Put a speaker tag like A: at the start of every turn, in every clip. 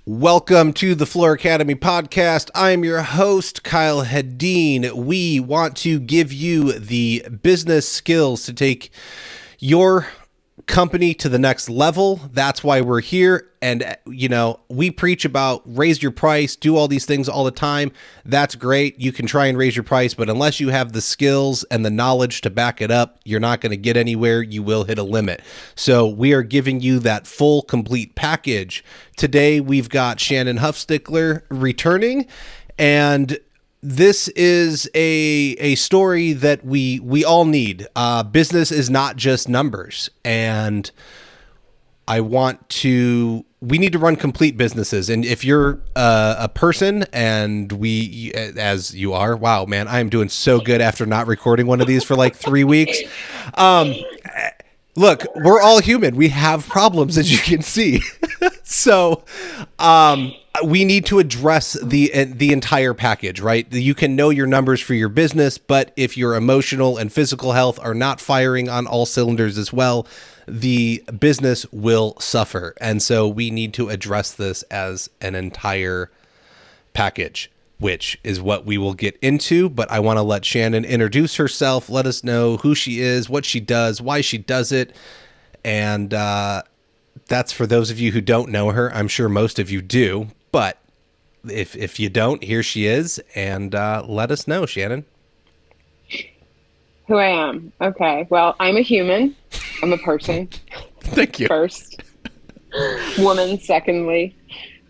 A: Welcome to the Floor Academy podcast. I'm your host, Kyle Hedin. We want to give you the business skills to take your company to the next level. That's why we're here. And, we preach about raise your price, do all these things all the time. That's great. You can try and raise your price, but unless you have the skills and the knowledge to back it up, you're not going to get anywhere. You will hit a limit. So we are giving you that full, complete package. Today, we've got Shannon Huffstickler returning, and this is a story that we all need. Business is not just numbers, and we need to run complete businesses. And if you're a person, and as you are, wow, man, I am doing so good after not recording one of these for like 3 weeks. Look, we're all human. We have problems, as you can see. So, we need to address the entire package, right? You can know your numbers for your business, but if your emotional and physical health are not firing on all cylinders as well, the business will suffer. And so we need to address this as an entire package, which is what we will get into. But I want to let Shannon introduce herself, let us know who she is, what she does, why she does it. And that's for those of you who don't know her. I'm sure most of you do. But if you don't, here she is. And let us know, Shannon.
B: Who I am. Okay. Well, I'm a human. I'm a person.
A: Thank you.
B: First. Woman, secondly.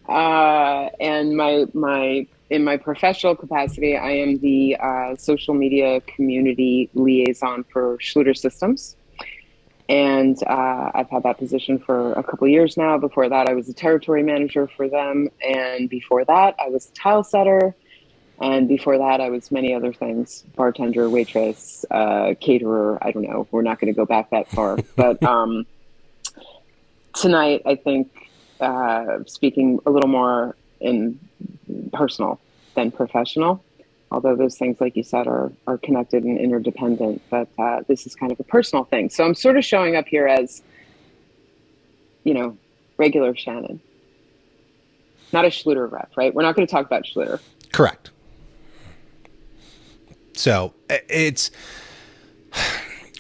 B: And in my professional capacity, I am the social media community liaison for Schluter Systems. And I've had that position for a couple of years now. Before that, I was a territory manager for them. And before that, I was a tile setter. And before that, I was many other things: bartender, waitress, caterer. I don't know. We're not going to go back that far. But tonight, I think, speaking a little more in personal than professional, although those things, like you said, are connected and interdependent. But this is kind of a personal thing. So I'm sort of showing up here as, regular Shannon. Not a Schluter rep, right? We're not going to talk about Schluter.
A: Correct. So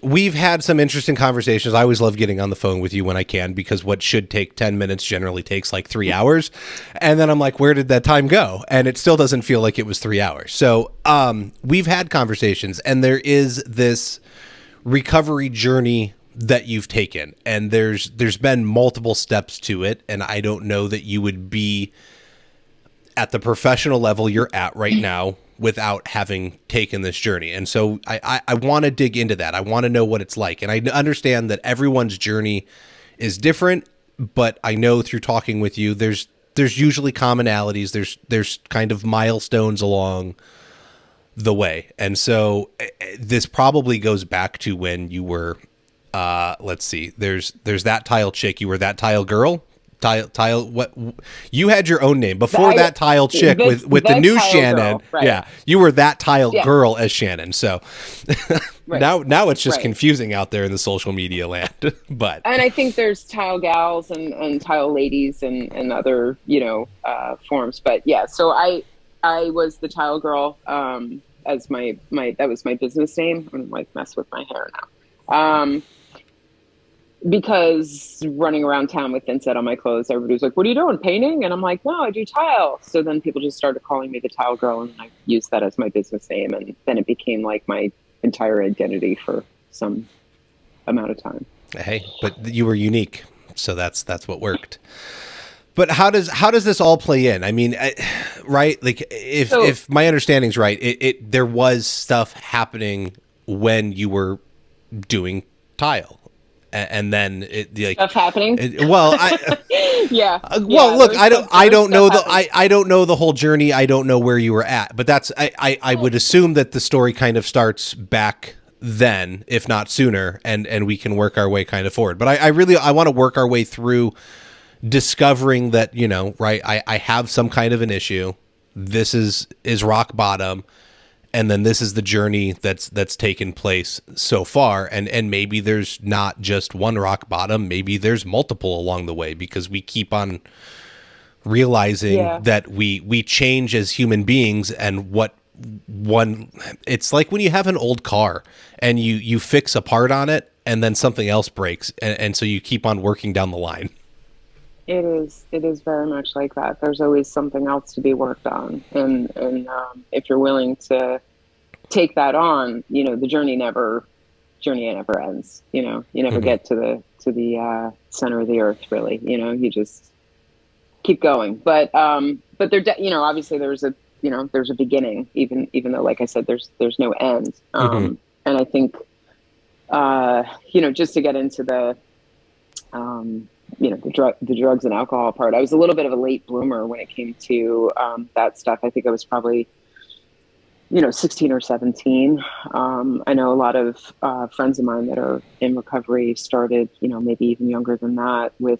A: we've had some interesting conversations. I always love getting on the phone with you when I can, because what should take 10 minutes generally takes like 3 hours. And then I'm like, where did that time go? And it still doesn't feel like it was 3 hours. So we've had conversations, and there is this recovery journey that you've taken, and there's been multiple steps to it. And I don't know that you would be at the professional level you're at right now without having taken this journey. And so I want to dig into that. I want to know what it's like. And I understand that everyone's journey is different, but I know through talking with you, there's usually commonalities. There's kind of milestones along the way. And so this probably goes back to when you were, let's see, there's that tile chick. You were that tile girl. Tile what you had your own name before that tile chick with the new Shannon girl, right. Yeah, you were that tile girl as Shannon. So right. now it's just confusing out there in the social media land. And
B: I think there's tile gals and tile ladies and other forms. But yeah, so I was the tile girl as my that was my business name. I'm like mess with my hair now. Because running around town with Vincent on my clothes, everybody was like, what are you doing, painting? And I'm like, no, I do tile. So then people just started calling me the tile girl, and I used that as my business name. And then it became like my entire identity for some amount of time.
A: Hey, but you were unique. So that's what worked. But how does this all play in? I mean, right? Like if my understanding's right, it there was stuff happening when you were doing tile. And then it like
B: stuff happening.
A: Yeah. Well, look, I don't know the whole journey. I don't know where you were at, but that's I would assume that the story kind of starts back then, if not sooner, and we can work our way kind of forward. But I want to work our way through discovering that, right, I have some kind of an issue. This is rock bottom. And then this is the journey that's taken place so far. And maybe there's not just one rock bottom. Maybe there's multiple along the way, because we keep on realizing
B: Yeah.
A: that we change as human beings, and it's like when you have an old car and you fix a part on it and then something else breaks, and so you keep on working down the line.
B: It is very much like that. There's always something else to be worked on, and if you're willing to take that on, the journey never ends. You never
A: Mm-hmm.
B: get to the center of the earth, really. You just keep going. But obviously there's a beginning, even though, like I said, there's no end.
A: Mm-hmm.
B: And I think just to get into the drugs and alcohol part, I was a little bit of a late bloomer when it came to that stuff. I think I was probably 16 or 17. I know a lot of friends of mine that are in recovery started, maybe even younger than that, with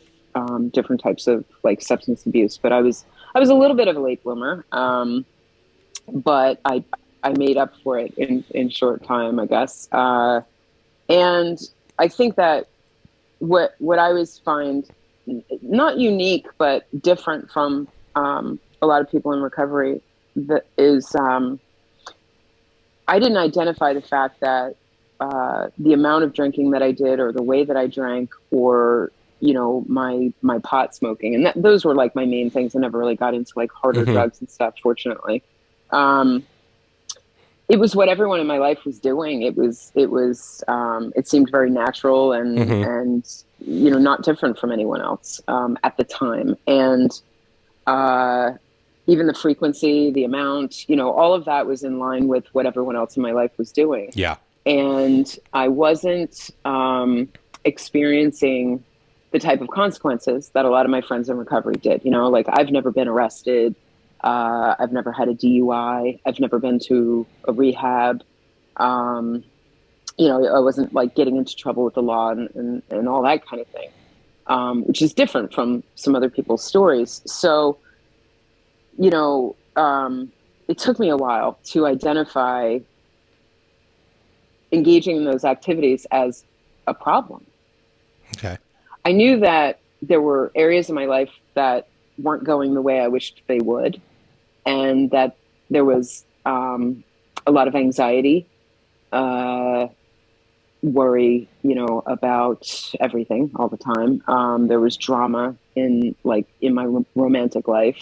B: different types of like substance abuse. But I was a little bit of a late bloomer, but I made up for it in short time, I guess. And I think that what I always find not unique but different from a lot of people in recovery that is. I didn't identify the fact that the amount of drinking that I did, or the way that I drank, or my pot smoking, and those were like my main things. I never really got into like harder
A: Mm-hmm.
B: drugs and stuff, fortunately. It was what everyone in my life was doing. It seemed very natural and
A: Mm-hmm.
B: not different from anyone else at the time, and even the frequency, the amount, all of that was in line with what everyone else in my life was doing.
A: Yeah.
B: And I wasn't experiencing the type of consequences that a lot of my friends in recovery did. Like, I've never been arrested. I've never had a DUI. I've never been to a rehab. I wasn't like getting into trouble with the law and all that kind of thing, which is different from some other people's stories. So, it took me a while to identify engaging in those activities as a problem.
A: Okay.
B: I knew that there were areas in my life that weren't going the way I wished they would, and that there was a lot of anxiety, worry, about everything all the time. There was drama in my romantic life.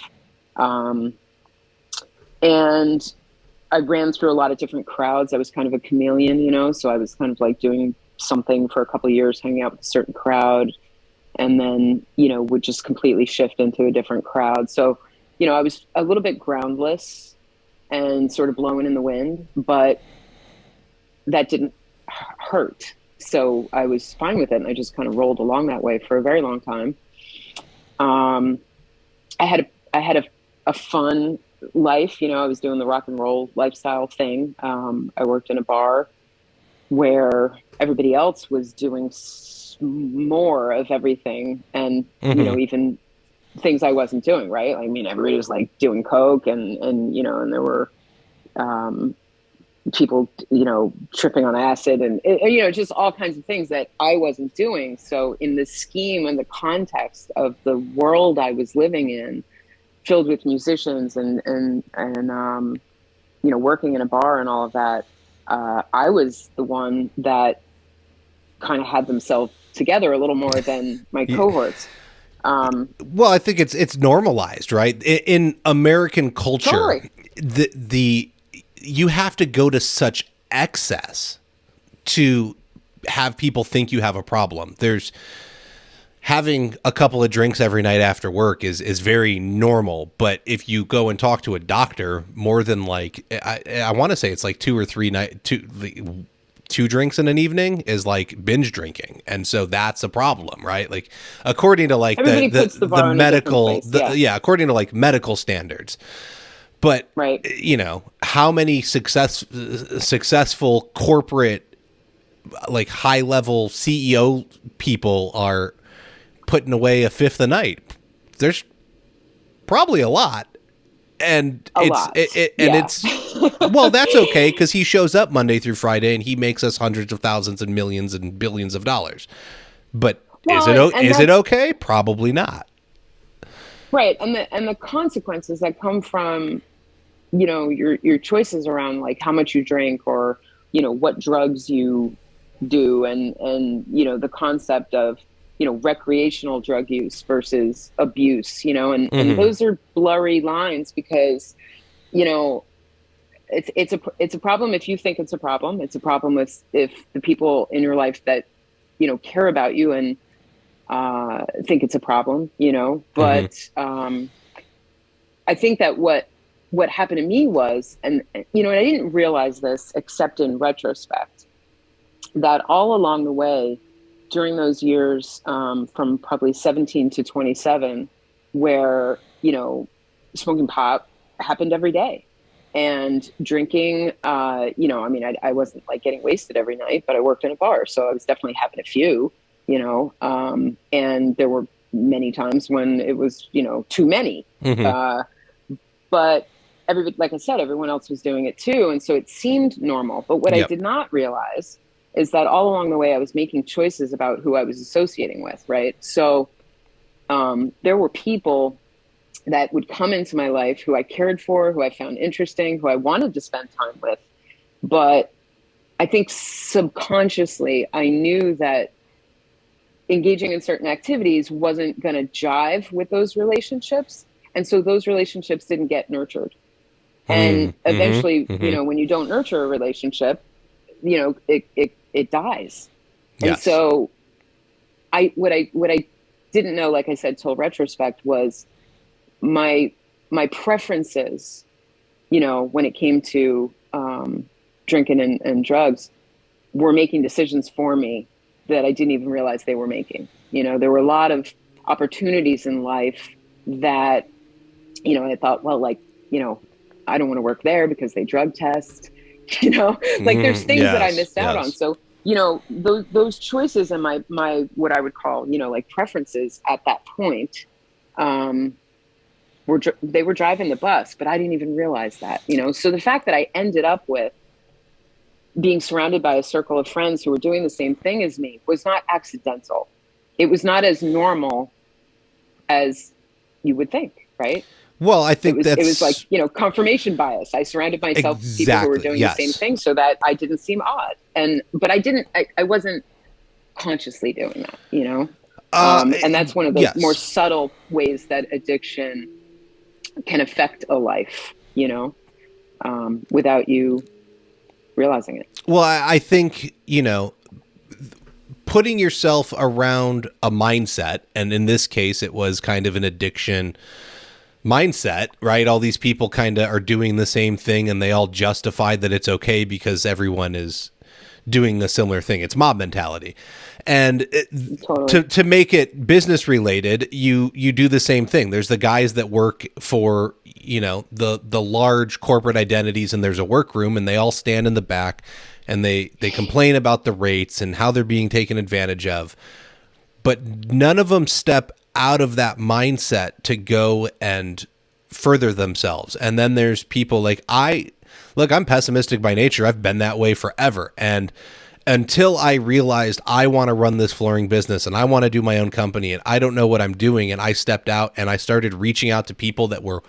B: And I ran through a lot of different crowds. I was kind of a chameleon, so I was kind of like doing something for a couple of years, hanging out with a certain crowd, and then, would just completely shift into a different crowd. So, I was a little bit groundless and sort of blowing in the wind, but that didn't hurt. So I was fine with it. And I just kind of rolled along that way for a very long time. I had a fun life. I was doing the rock and roll lifestyle thing. I worked in a bar where everybody else was doing more of everything, and
A: Mm-hmm.
B: even things I wasn't doing. Right? I mean, everybody was like doing coke, and there were people tripping on acid, and just all kinds of things that I wasn't doing. So in the scheme and the context of the world I was living in, filled with musicians and working in a bar and all of that, I was the one that kind of had themselves together a little more than my cohorts.
A: Well, I think it's normalized, right? In American culture,
B: Totally.
A: the you have to go to such excess to have people think you have a problem. There's having a couple of drinks every night after work is very normal, but if you go and talk to a doctor, more than like I want to say it's like two drinks in an evening is like binge drinking, and so that's a problem, right? Like according to like
B: Everybody puts the bar in a different
A: medical
B: place,
A: according to like medical standards. But
B: right.
A: How many successful corporate like high level CEO people are putting away a fifth a night? There's probably a lot. And it's well, that's okay, because he shows up Monday through Friday and he makes us hundreds of thousands and millions and billions of dollars. But is it okay? Probably not.
B: Right. And the consequences that come from, your choices around like how much you drink or, what drugs you do and, the concept of, recreational drug use versus abuse, and
A: Hmm.
B: those are blurry lines because, you know, it's a problem if you think it's a problem. It's a problem if the people in your life that, care about you and think it's a problem,
A: Hmm.
B: but I think that what happened to me was, and and I didn't realize this except in retrospect, that all along the way during those years, from probably 17 to 27, where smoking pot happened every day, and drinking, I mean, I wasn't like getting wasted every night, but I worked in a bar, so I was definitely having a few, and there were many times when it was too many.
A: Hmm.
B: But everybody, like I said, everyone else was doing it too. And so it seemed normal. But what I
A: Yep.
B: did not realize is that all along the way, I was making choices about who I was associating with, right? So there were people that would come into my life who I cared for, who I found interesting, who I wanted to spend time with. But I think subconsciously, I knew that engaging in certain activities wasn't going to jive with those relationships. And so those relationships didn't get nurtured. And
A: Hmm.
B: eventually,
A: Hmm.
B: when you don't nurture a relationship, it dies. And
A: Yes.
B: so what I didn't know, like I said, till retrospect, was my my preferences, when it came to drinking and drugs, were making decisions for me that I didn't even realize they were making. There were a lot of opportunities in life that, I thought, well, like, I don't want to work there because they drug test, like there's
A: Hmm.
B: things that I
A: Yes.
B: missed out on.
A: Yes.
B: So, those choices and my, what I would call, like preferences at that point, um, they were driving the bus, but I didn't even realize that, so the fact that I ended up with being surrounded by a circle of friends who were doing the same thing as me was not accidental. It was not as normal as you would think, right?
A: Well, I
B: It
A: think
B: was it was like,
A: that's
B: confirmation bias. I surrounded myself with people who were
A: exactly,
B: doing the same
A: yes.
B: thing so that I didn't seem odd. But I wasn't consciously doing that,
A: Uh,
B: and that's one of the more
A: yes.
B: subtle ways that addiction can affect a life, without you realizing it.
A: Well, I think, putting yourself around a mindset, and in this case, it was kind of an addiction mindset, right? All these people kind of are doing the same thing and they all justify that it's okay because everyone is doing a similar thing. It's mob mentality. And
B: Totally.
A: to make it business related, you do the same thing. There's the guys that work for, the large corporate identities, and there's a workroom and they all stand in the back and they complain about the rates and how they're being taken advantage of. But none of them step out of that mindset to go and further themselves. And then there's people like I'm pessimistic by nature. I've been that way forever. And until I realized I want to run this flooring business and I want to do my own company and I don't know what I'm doing, and I stepped out and I started reaching out to people that were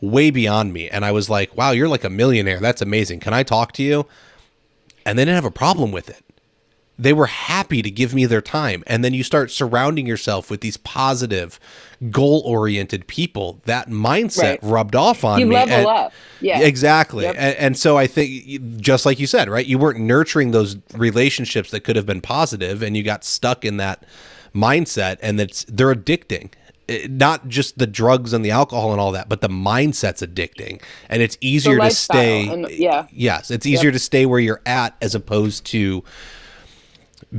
A: way beyond me. And I was like, wow, you're like a millionaire. That's amazing. Can I talk to you? And they didn't have a problem with it. They were happy to give me their time. And then you start surrounding yourself with these positive, goal oriented people. That mindset
B: Right.
A: rubbed off on
B: You
A: me.
B: level
A: And
B: up. Yeah.
A: exactly.
B: Yep.
A: And so I think, just like you said, right, you weren't nurturing those relationships that could have been positive, and you got stuck in that mindset, and they're addicting. Not just the drugs and the alcohol and all that, but the mindset's addicting. And it's
B: The
A: easier to
B: lifestyle.
A: stay.
B: And yeah.
A: Yes, it's easier
B: Yep.
A: to stay where you're at as opposed to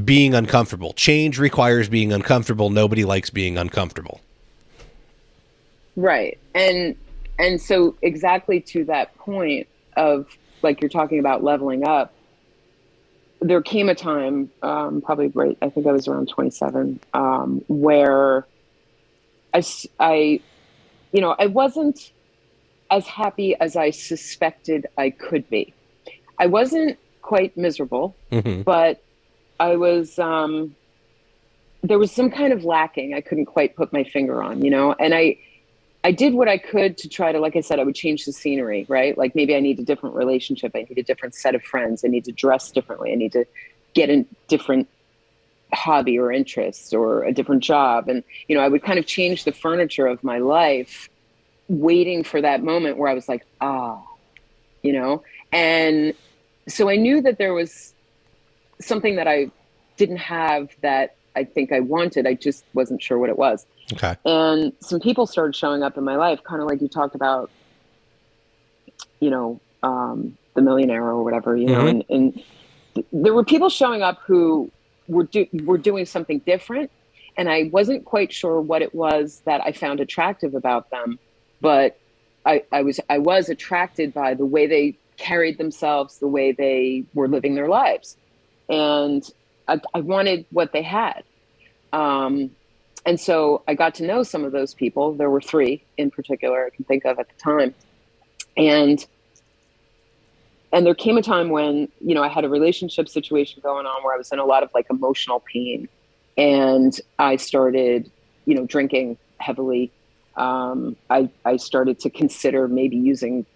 A: being uncomfortable. Change requires being uncomfortable. Nobody likes being uncomfortable.
B: Right. And so exactly to that point of, like, you're talking about leveling up, there came a time, probably right, I think I was around 27, where I, I wasn't as happy as I suspected I could be. I wasn't quite miserable,
A: Hmm.
B: but I was, there was some kind of lacking I couldn't quite put my finger on, and I did what I could to try to, like I said, I would change the scenery, right? Like maybe I need a different relationship. I need a different set of friends. I need to dress differently. I need to get a different hobby or interest or a different job. And, I would kind of change the furniture of my life, waiting for that moment where I was like, you know? And so I knew that there was something that I didn't have that I think I wanted. I just wasn't sure what it was.
A: Okay.
B: And some people started showing up in my life, kind of like you talked about, the millionaire or whatever, and there were people showing up who were doing something different. And I wasn't quite sure what it was that I found attractive about them, but I was attracted by the way they carried themselves, the way they were living their lives. And I wanted what they had. And so I got to know some of those people. There were three in particular I can think of at the time. And there came a time when, I had a relationship situation going on where I was in a lot of like emotional pain. And I started, drinking heavily. I started to consider maybe using,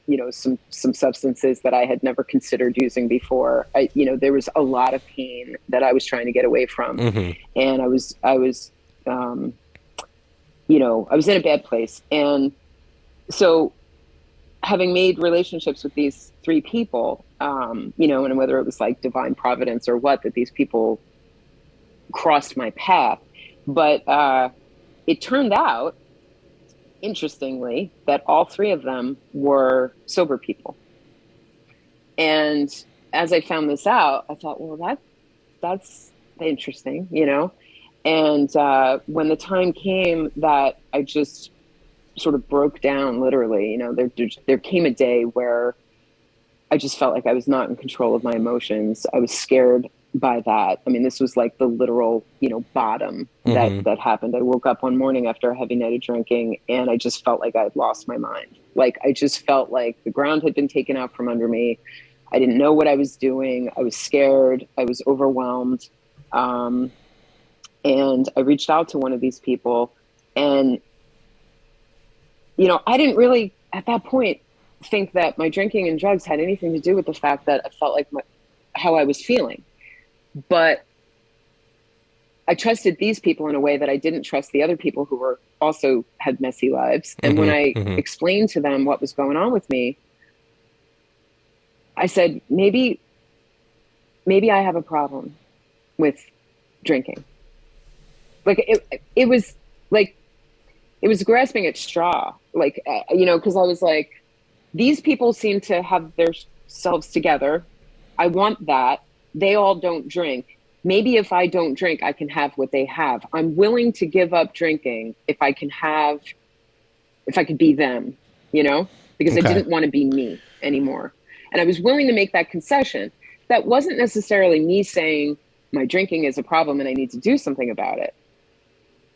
B: some substances that I had never considered using before. There was a lot of pain that I was trying to get away from. And I was I was in a bad place. And so having made relationships with these three people, and whether it was like divine providence or what, that these people crossed my path. But it turned out, interestingly, that all three of them were sober people. And as I found this out, I thought, well, that's interesting, And when the time came that I just sort of broke down, literally, there came a day where I just felt like I was not in control of my emotions. I was scared by that. I mean, this was like the literal, bottom that happened. I woke up one morning after a heavy night of drinking, and I just felt like I had lost my mind. Like, I just felt like the ground had been taken out from under me. I didn't know what I was doing. I was scared. I was overwhelmed. And I reached out to one of these people, and, I didn't really, at that point, think that my drinking and drugs had anything to do with the fact that I felt like how I was feeling. But I trusted these people in a way that I didn't trust the other people who were also had messy lives. And when I explained to them what was going on with me, I said, maybe I have a problem with drinking. Like it was like, it was grasping at straw, like, because I was like, these people seem to have themselves together. I want that. They all don't drink. Maybe if I don't drink, I can have what they have. I'm willing to give up drinking if I could be them, because I didn't want to be me anymore. And I was willing to make that concession. That wasn't necessarily me saying my drinking is a problem and I need to do something about it.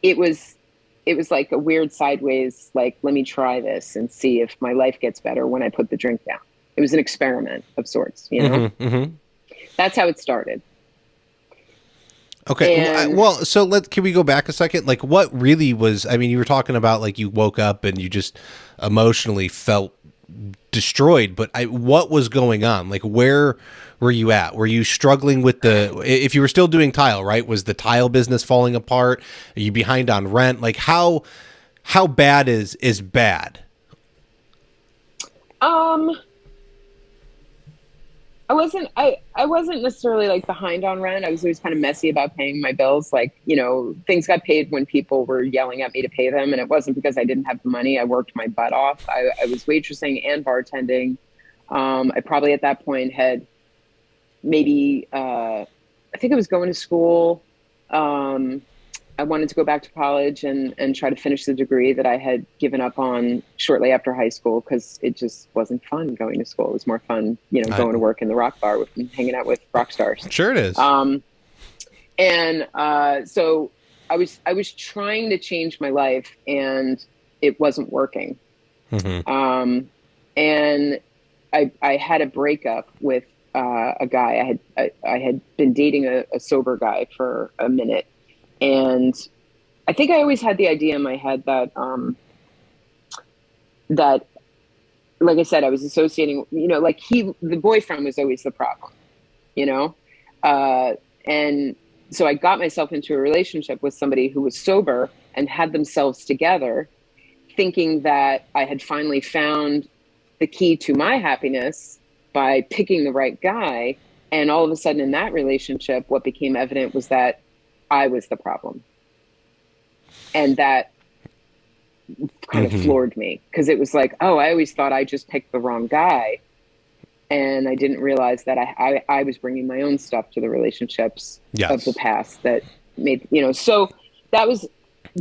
B: It was like a weird sideways, like, let me try this and see if my life gets better when I put the drink down. It was an experiment of sorts, That's how it started.
A: Okay.
B: And,
A: well, so can we go back a second? Like, what really was, I mean, you were talking about like you woke up and you just emotionally felt destroyed, but what was going on? Like, where were you at? Were you struggling with if you were still doing tile, right? Was the tile business falling apart? Are you behind on rent? Like, how bad is bad?
B: I wasn't necessarily like behind on rent. I was always kind of messy about paying my bills. Like, things got paid when people were yelling at me to pay them. And it wasn't because I didn't have the money. I worked my butt off. I was waitressing and bartending. I probably at that point had maybe, I think I was going to school. I wanted to go back to college and try to finish the degree that I had given up on shortly after high school, because it just wasn't fun going to school. It was more fun, going to work in the rock bar and hanging out with rock stars.
A: Sure it is.
B: So I was trying to change my life, and it wasn't working. And I had a breakup with a guy. I had been dating a sober guy for a minute. And I think I always had the idea in my head that that, like I said, I was associating, like the boyfriend was always the problem, you know? And so I got myself into a relationship with somebody who was sober and had themselves together, thinking that I had finally found the key to my happiness by picking the right guy. And all of a sudden in that relationship, what became evident was that I was the problem. And that kind of floored me, because it was like, oh, I always thought I just picked the wrong guy. And I didn't realize that I was bringing my own stuff to the relationships of the
A: Yes.
B: past that made, so that was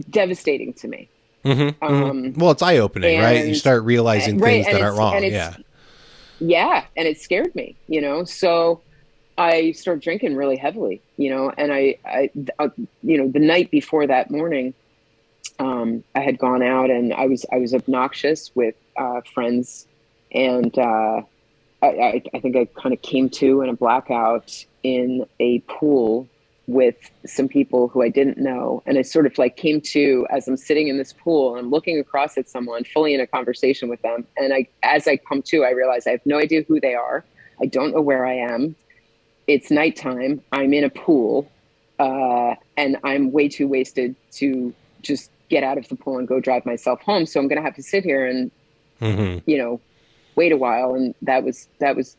B: devastating to me.
A: Well, it's eye opening, right? You
B: And
A: start realizing
B: right.
A: things that aren't wrong. Yeah.
B: Yeah. And it scared me, so I started drinking really heavily, and the night before that morning, I had gone out and I was obnoxious with friends, and I think I kind of came to in a blackout in a pool with some people who I didn't know. And I sort of like came to as I'm sitting in this pool and I'm looking across at someone fully in a conversation with them. And as I come to, I realize I have no idea who they are. I don't know where I am. It's nighttime. I'm in a pool, and I'm way too wasted to just get out of the pool and go drive myself home. So I'm going to have to sit here and, wait a while. And that was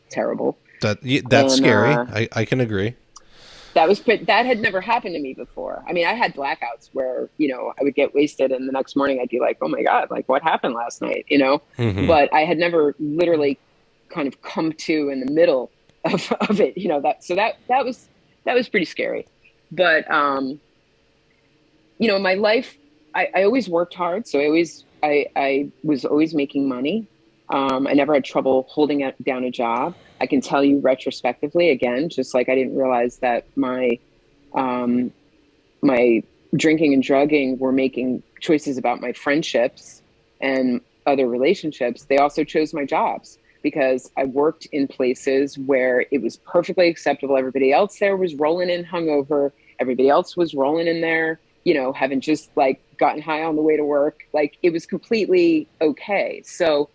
B: terrible.
A: That's
B: And
A: scary. I can agree.
B: but that had never happened to me before. I mean, I had blackouts where, I would get wasted and the next morning I'd be like, oh my God, like what happened last night, but I had never literally kind of come to in the middle of it, that was pretty scary. But, my life, I always worked hard. So I was always making money. I never had trouble holding down a job. I can tell you retrospectively, again, just like I didn't realize that my drinking and drugging were making choices about my friendships and other relationships. They also chose my jobs, because I worked in places where it was perfectly acceptable. Everybody else there was rolling in hungover. Everybody else was rolling in there, having just like gotten high on the way to work. Like it was completely okay. So,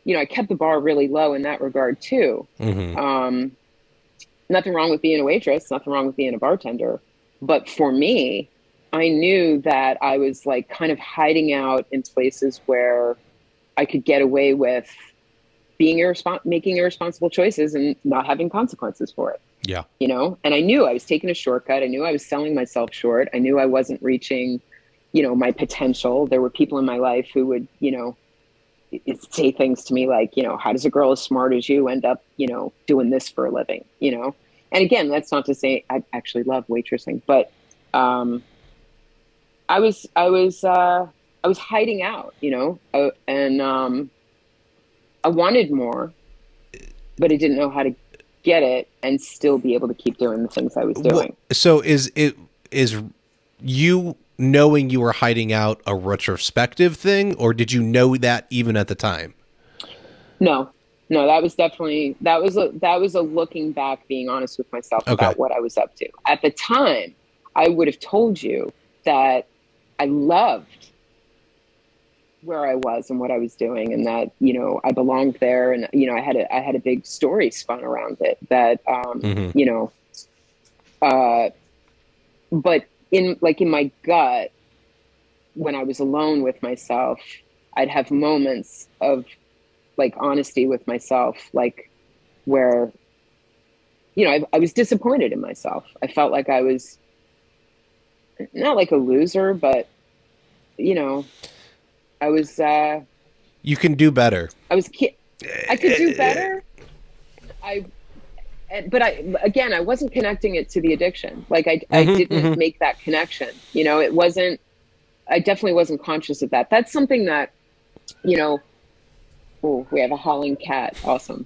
B: I kept the bar really low in that regard too. Nothing wrong with being a waitress, nothing wrong with being a bartender. But for me, I knew that I was like kind of hiding out in places where I could get away with making irresponsible choices and not having consequences for it.
A: Yeah.
B: And I knew I was taking a shortcut. I knew I was selling myself short. I knew I wasn't reaching, my potential. There were people in my life who would, say things to me like, how does a girl as smart as you end up, doing this for a living, And again, that's not to say I actually love waitressing, but I was hiding out, and I wanted more, but I didn't know how to get it and still be able to keep doing the things I was doing.
A: So is you knowing you were hiding out a retrospective thing, or did you know that even at the time?
B: No, that was definitely, that was a looking back, being honest with myself about what I was up to. At the time, I would have told you that I loved where I was and what I was doing, and that, I belonged there. And, I had a big story spun around it that, but in my gut, when I was alone with myself, I'd have moments of like honesty with myself, like where, I was disappointed in myself. I felt like I was not like a loser, but, I was,
A: you can do better.
B: I could do better. But I wasn't connecting it to the addiction. Like I didn't make that connection. It wasn't, I definitely wasn't conscious of that. That's something that, oh, we have a howling cat. Awesome.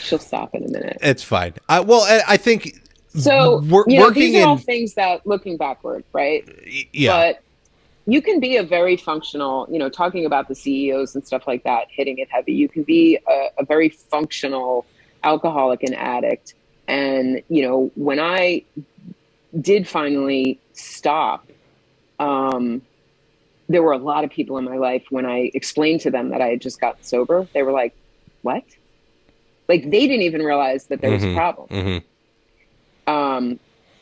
B: She'll stop in a minute.
A: It's fine. Well, I think
B: so. These are all things that, looking backward, right?
A: Yeah.
B: But you can be a very functional, talking about the CEOs and stuff like that, hitting it heavy. You can be a very functional alcoholic and addict. And, when I did finally stop, there were a lot of people in my life when I explained to them that I had just gotten sober, they were like, what? Like they didn't even realize that there was a problem.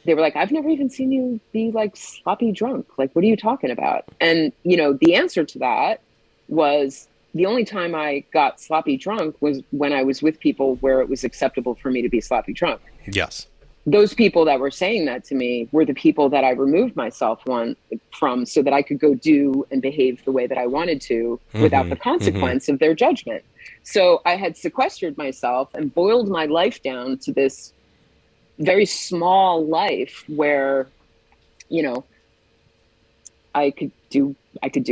B: They were like, I've never even seen you be like sloppy drunk. Like, what are you talking about? And, the answer to that was the only time I got sloppy drunk was when I was with people where it was acceptable for me to be sloppy drunk.
A: Yes.
B: Those people that were saying that to me were the people that I removed myself from so that I could go do and behave the way that I wanted to without the consequence of their judgment. So I had sequestered myself and boiled my life down to this very small life where, I could do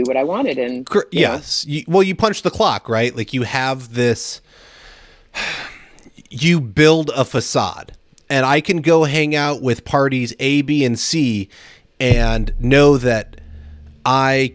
B: what I wanted. And
A: yes. You punch the clock, right? Like you have this, you build a facade, and I can go hang out with parties A, B, and C and know that I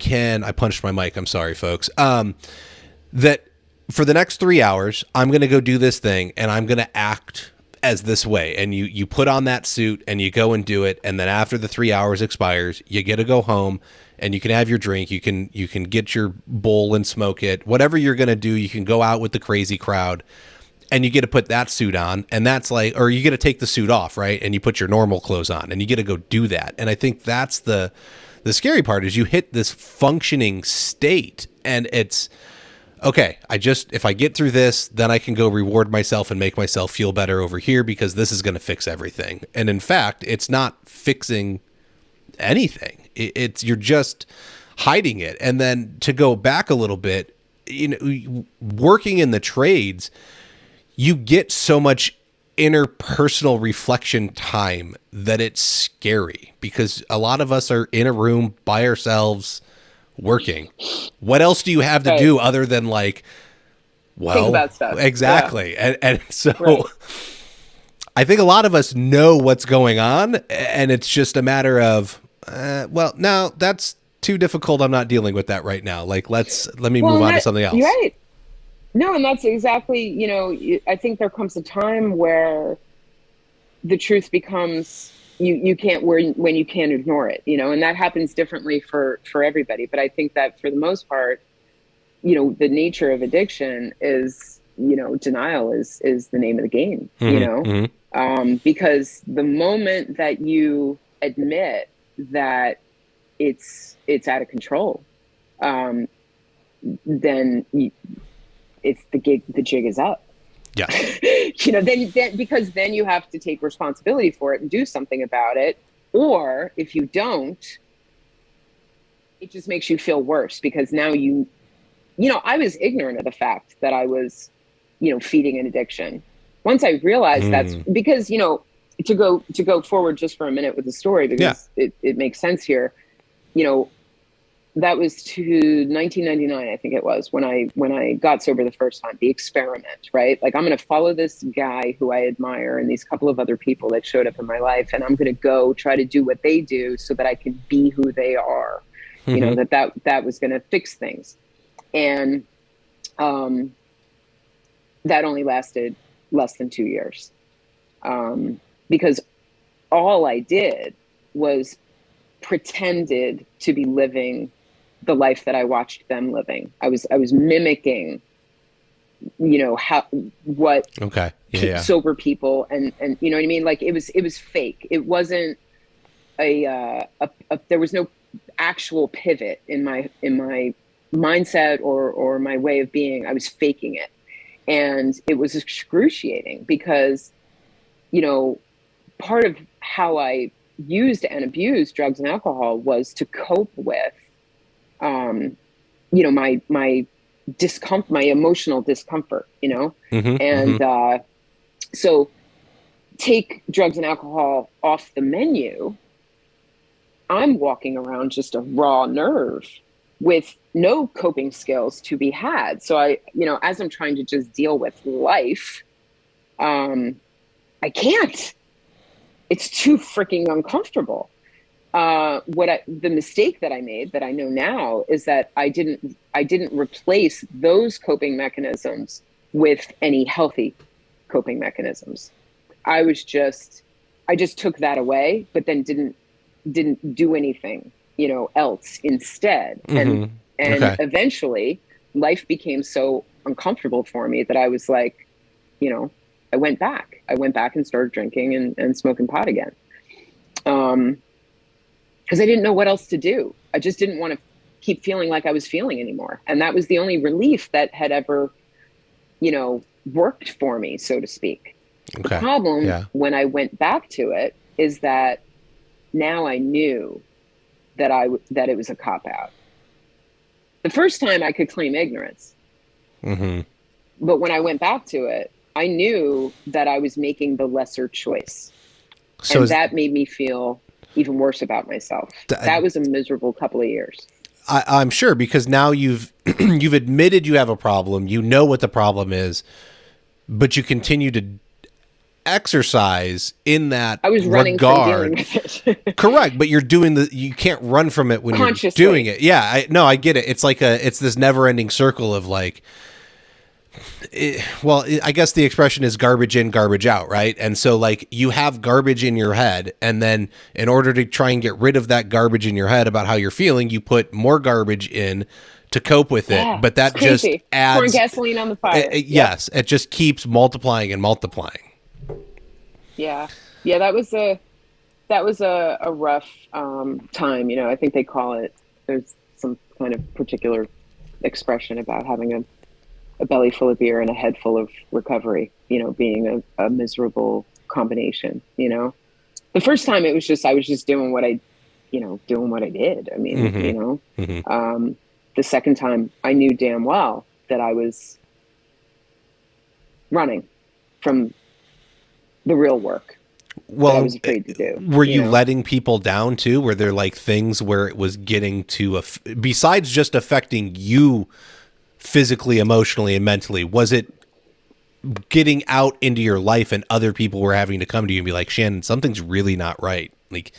A: punched my mic. I'm sorry, folks. That for the next 3 hours, I'm going to go do this thing and I'm going to act as this way. And you put on that suit and you go and do it. And then after the 3 hours expires, you get to go home and you can have your drink. You can get your bowl and smoke it. Whatever you're going to do, you can go out with the crazy crowd and you get to put that suit on. And that's like, or you get to take the suit off, right? And you put your normal clothes on and you get to go do that. And I think that's the scary part is you hit this functioning state and it's, okay, if I get through this, then I can go reward myself and make myself feel better over here because this is going to fix everything. And in fact, it's not fixing anything. You're just hiding it. And then to go back a little bit, working in the trades, you get so much interpersonal reflection time that it's scary because a lot of us are in a room by ourselves working. What else do you have to do other than think
B: about stuff?
A: Exactly.
B: Yeah.
A: And so I think a lot of us know what's going on and it's just a matter of, no, that's too difficult. I'm not dealing with that right now. Like, let me move on to something else.
B: Right. No, and that's exactly, I think there comes a time where the truth becomes you can't when you can't ignore it, and that happens differently for everybody. But I think that for the most part, the nature of addiction is, denial is the name of the game, because the moment that you admit that it's out of control, then the jig is up.
A: Yeah.
B: then because then you have to take responsibility for it and do something about it. Or if you don't, it just makes you feel worse because now I was ignorant of the fact that I was, feeding an addiction. Once I realized that's because, to go forward just for a minute with the story, because it makes sense here, that was to 1999, I think it was, when I got sober the first time, the experiment, right? Like, I'm going to follow this guy who I admire and these couple of other people that showed up in my life, and I'm going to go try to do what they do so that I can be who they are. That was going to fix things. And that only lasted less than 2 years. Because all I did was pretended to be living the life that I watched them living. I was mimicking, sober people and you know what I mean? Like it was fake. It wasn't there was no actual pivot in my mindset or my way of being. I was faking it. And it was excruciating because, part of how I used and abused drugs and alcohol was to cope with, my discomfort, my emotional discomfort, so take drugs and alcohol off the menu. I'm walking around just a raw nerve with no coping skills to be had. So I, as I'm trying to just deal with life, I can't. It's too freaking uncomfortable. The mistake that I made that I know now is that I didn't replace those coping mechanisms with any healthy coping mechanisms. I just took that away, but then didn't do anything else instead. And
A: Okay.
B: eventually life became so uncomfortable for me that I was like, I went back. I went back and started drinking and smoking pot again. Because I didn't know what else to do. I just didn't want to keep feeling like I was feeling anymore. And that was the only relief that had ever, worked for me, so to speak. The
A: Okay.
B: problem
A: Yeah.
B: when I went back to it is that now I knew that that it was a cop out. The first time I could claim ignorance, but when I went back to it, I knew that I was making the lesser choice.
A: So
B: And that made me feel even worse about myself. That was a miserable couple of years.
A: I'm sure, because now you've you've admitted you have a problem, you know what the problem is, but you continue to exercise in that
B: I was running from dealing with it.
A: Correct, but you can't run from it when you're doing it. Yeah, I get it. It's it's this never-ending circle of like, I guess the expression is garbage in, garbage out, right? And so like you have garbage in your head, and then in order to try and get rid of that garbage in your head about how you're feeling, you put more garbage in to cope with it.
B: Yeah,
A: But that just adds
B: pouring gasoline on the fire.
A: Yes, it just keeps multiplying and multiplying.
B: Yeah. That was a rough time. I think they call it, there's some kind of particular expression about having a belly full of beer and a head full of recovery, being a miserable combination. The first time it was just, I was just doing what I did. I mean, the second time I knew damn well that I was running from the real work. That I was afraid to do.
A: Were you letting people down too? Were there like things where it was getting to besides just affecting you physically, emotionally, and mentally? Was it getting out into your life and other people were having to come to you and be like, Shannon, something's really not right. Like,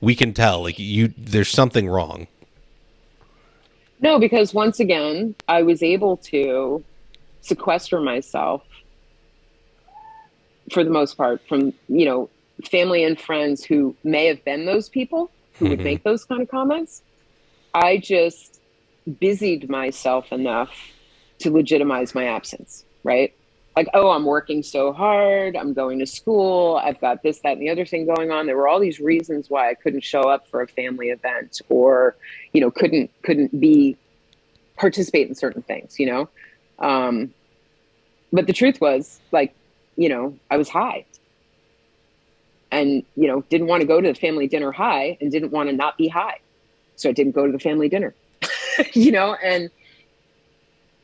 A: we can tell, like, there's something wrong.
B: No, because once again, I was able to sequester myself for the most part from, family and friends who may have been those people who would make those kind of comments. I just busied myself enough to legitimize my absence, right? Like, oh, I'm working so hard. I'm going to school. I've got this, that, and the other thing going on. There were all these reasons why I couldn't show up for a family event or, couldn't participate in certain things, But the truth was, like, I was high and, didn't want to go to the family dinner high and didn't want to not be high. So I didn't go to the family dinner, and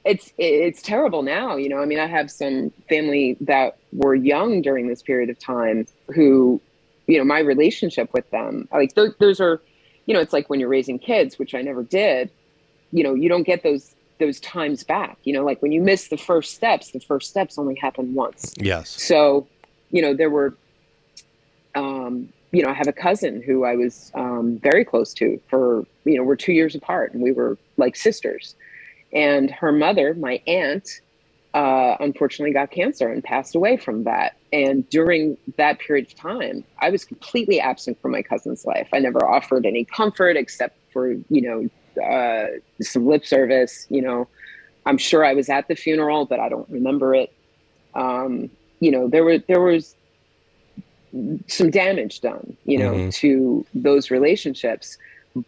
B: it's terrible now. I mean, I have some family that were young during this period of time who, my relationship with them, like those are, it's like when you're raising kids, which I never did, you don't get those times back, like when you miss the first steps only happen once.
A: Yes.
B: So, there were, I have a cousin who I was very close to for, we're 2 years apart and we were like sisters. And her mother, my aunt, unfortunately got cancer and passed away from that. And during that period of time, I was completely absent from my cousin's life. I never offered any comfort except for, some lip service. I'm sure I was at the funeral, but I don't remember it. There was some damage done, to those relationships,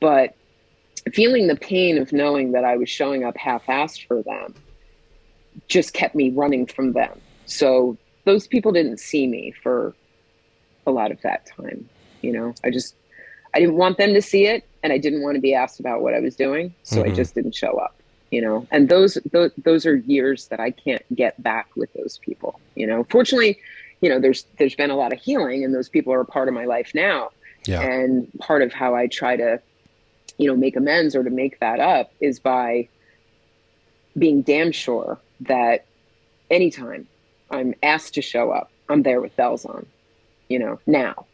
B: but feeling the pain of knowing that I was showing up half-assed for them just kept me running from them. So those people didn't see me for a lot of that time. I didn't want them to see it and I didn't want to be asked about what I was doing. So I just didn't show up, and those are years that I can't get back with those people, fortunately, there's been a lot of healing and those people are a part of my life now.
A: Yeah.
B: And part of how I try to, make amends or to make that up is by being damn sure that anytime I'm asked to show up, I'm there with bells on, now.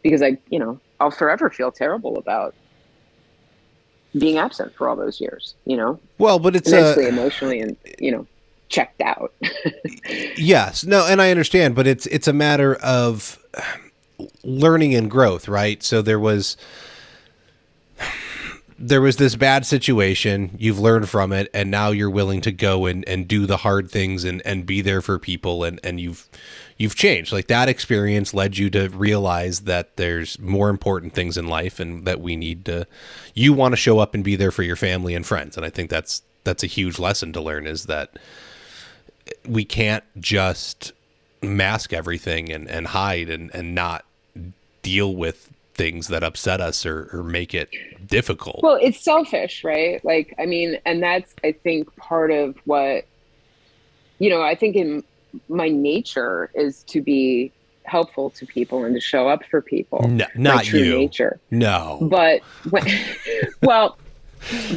B: Because I'll forever feel terrible about being absent for all those years,
A: Well, but it's
B: mentally, emotionally, and, checked out.
A: Yes, no, and I understand, but it's a matter of learning and growth, right? So there was this bad situation, you've learned from it, and now you're willing to go and do the hard things and be there for people, and you've changed. Like, that experience led you to realize that there's more important things in life, and that you want to show up and be there for your family and friends. And I think that's a huge lesson to learn, is that we can't just mask everything and hide and not deal with things that upset us or make it difficult.
B: Well, it's selfish, right? Like, I mean, and that's, I think, part of what, I think in my nature is to be helpful to people and to show up for people.
A: No,
B: my
A: not
B: true
A: you.
B: Nature.
A: No.
B: But but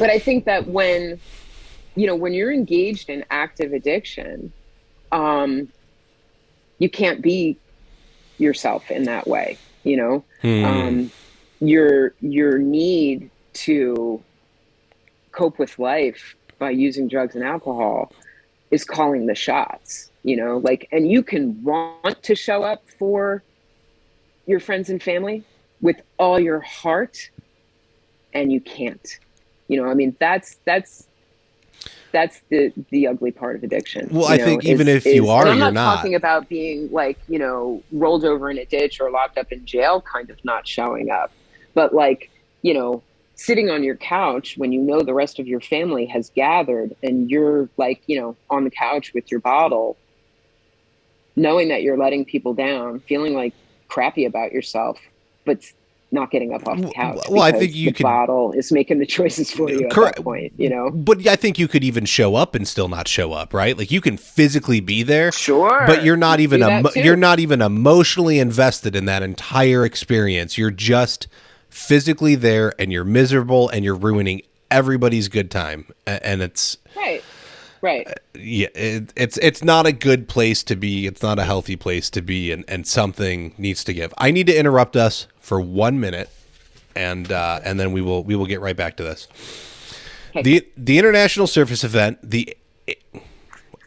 B: I think that when you're engaged in active addiction, you can't be yourself in that way. Your need to cope with life by using drugs and alcohol is calling the shots, and you can want to show up for your friends and family with all your heart, and you can't. I mean, that's the ugly part of addiction.
A: Well, I think even if you are,
B: I'm
A: you're
B: not talking about being like, rolled over in a ditch or locked up in jail, kind of not showing up, but like, sitting on your couch when the rest of your family has gathered, and you're like, on the couch with your bottle, knowing that you're letting people down, feeling like crappy about yourself, but not getting up off the couch.
A: Well, I think the
B: bottle is making the choices for you at that point,
A: But I think you could even show up and still not show up, right? Like, you can physically be there,
B: sure,
A: but you're not even you're not even emotionally invested in that entire experience. You're just physically there, and you're miserable, and you're ruining everybody's good time, and it's
B: right.
A: Yeah, it's not a good place to be. It's not a healthy place to be, and something needs to give. I need to interrupt us for 1 minute, and then we will get right back to this. Okay. The International Surface Event.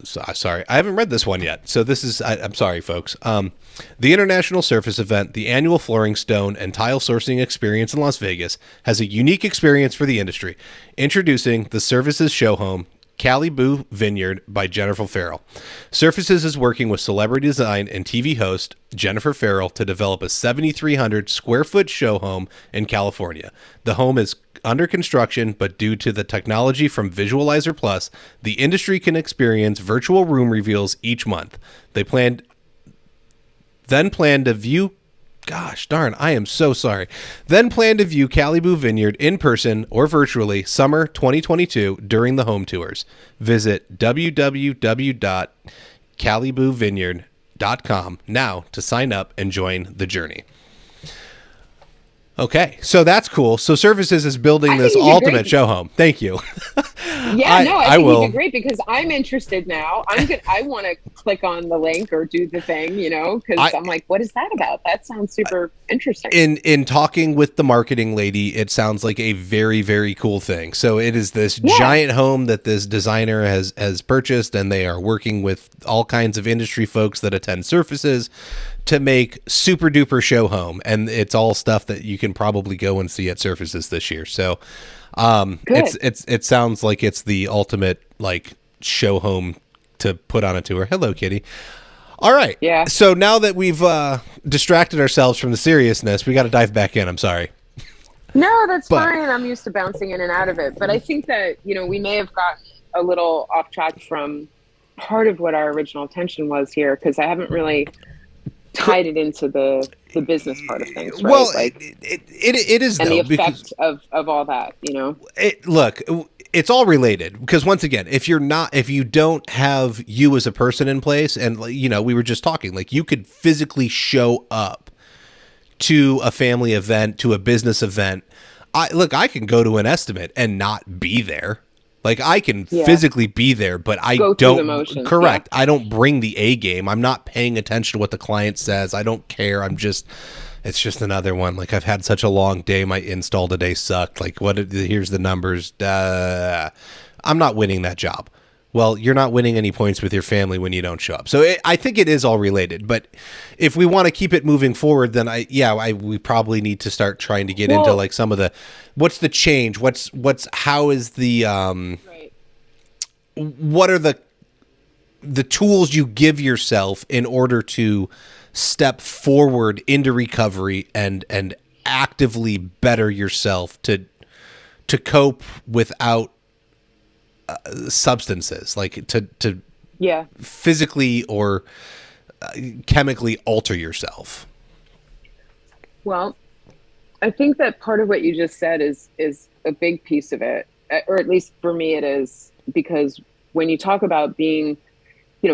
A: Sorry, I haven't read this one yet. So this is. I'm sorry, folks. The International Surface Event, the annual flooring, stone, and tile sourcing experience in Las Vegas, has a unique experience for the industry. Introducing the Surfaces Show Home, Caliboo Vineyard by Jennifer Farrell. Surfaces is working with celebrity design and TV host Jennifer Farrell to develop a 7,300 square foot show home in California. The home is under construction, but due to the technology from Visualizer Plus, the industry can experience virtual room reveals each month. They plan to view Gosh darn, I am so sorry. Then plan to view Caliboo Vineyard in person or virtually summer 2022 during the home tours. Visit www.caliboovineyard.com now to sign up and join the journey. Okay, so that's cool. So Surfaces is building this ultimate show home. Thank you.
B: I think you did great, because I'm interested now. I want to click on the link or do the thing, because I'm like, what is that about? That sounds super interesting.
A: In talking with the marketing lady, it sounds like a very, very cool thing. So it is this giant home that this designer has purchased, and they are working with all kinds of industry folks that attend Surfaces to make super duper show home, and it's all stuff that you can probably go and see at Surfaces this year. So it sounds like it's the ultimate like show home to put on a tour. Hello, Kitty. All right.
B: Yeah.
A: So now that we've distracted ourselves from the seriousness, we got to dive back in. I'm sorry.
B: No, that's fine. I'm used to bouncing in and out of it, but I think that, we may have gotten a little off track from part of what our original intention was here, because I haven't really tied it into the business part of things, right?
A: Well, like, it is,
B: and
A: though,
B: the effect of all that,
A: Look, it's all related, because once again, if you don't have you as a person in place, and we were just talking, like, you could physically show up to a family event, to a business event. I can go to an estimate and not be there. Like, I can physically be there, but I don't. Correct. Yeah. I don't bring the A game. I'm not paying attention to what the client says. I don't care. It's just another one. Like, I've had such a long day. My install today sucked. Like, here's the numbers. I'm not winning that job. well, you're not winning any points with your family when you don't show up. So I think it is all related. But if we want to keep it moving forward, then we probably need to start trying to get into like some of the, what's the change? How is the,
B: right.
A: what are the tools you give yourself in order to step forward into recovery and actively better yourself to cope without substances, like to
B: Yeah.
A: physically or chemically alter yourself?
B: Well, I think that part of what you just said is a big piece of it, or at least for me it is, because when you talk about being,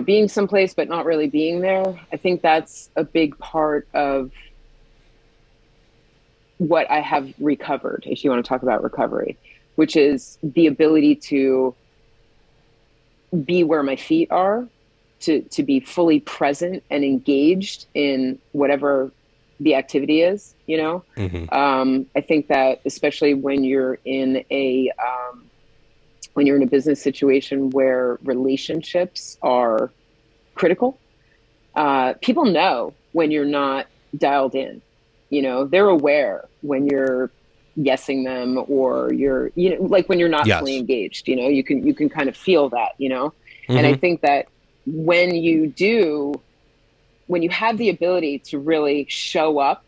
B: being someplace but not really being there, I think that's a big part of what I have recovered, if you want to talk about recovery, which is the ability to be where my feet are, to be fully present and engaged in whatever the activity is, I think that especially when you're in a business situation where relationships are critical, people know when you're not dialed in. They're aware when you're yesing them, or you're, like when you're not
A: Yes.
B: fully engaged, you can kind of feel that, and I think that when you have the ability to really show up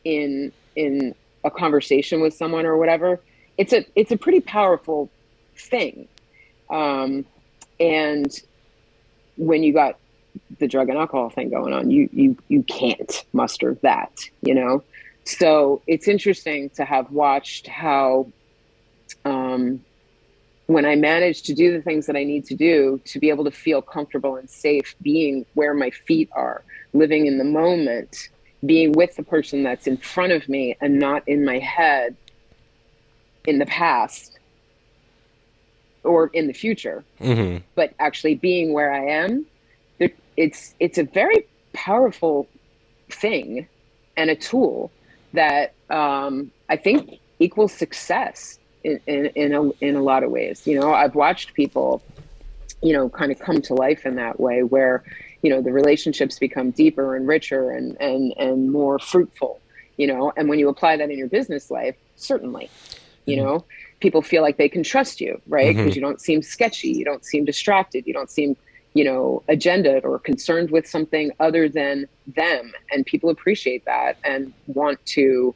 B: in a conversation with someone or whatever, it's a pretty powerful thing. And when you got the drug and alcohol thing going on, you can't muster that, So it's interesting to have watched how, when I manage to do the things that I need to do to be able to feel comfortable and safe being where my feet are, living in the moment, being with the person that's in front of me and not in my head in the past or in the future, but actually being where I am, it's a very powerful thing and a tool that I think equals success in a lot of ways. I've watched people, kind of come to life in that way, where, the relationships become deeper and richer and more fruitful, and when you apply that in your business life, certainly, people feel like they can trust you, right? Because you don't seem sketchy, you don't seem distracted, you don't seem, agendaed or concerned with something other than them. And people appreciate that and want to,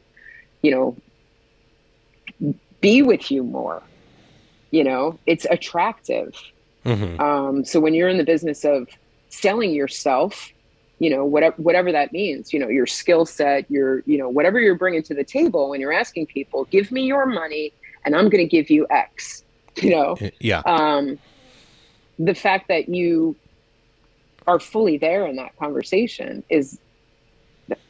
B: be with you more. It's attractive. So when you're in the business of selling yourself, whatever that means, your skill set, your, whatever you're bringing to the table, when you're asking people, give me your money and I'm going to give you X,
A: Yeah.
B: The fact that you are fully there in that conversation is,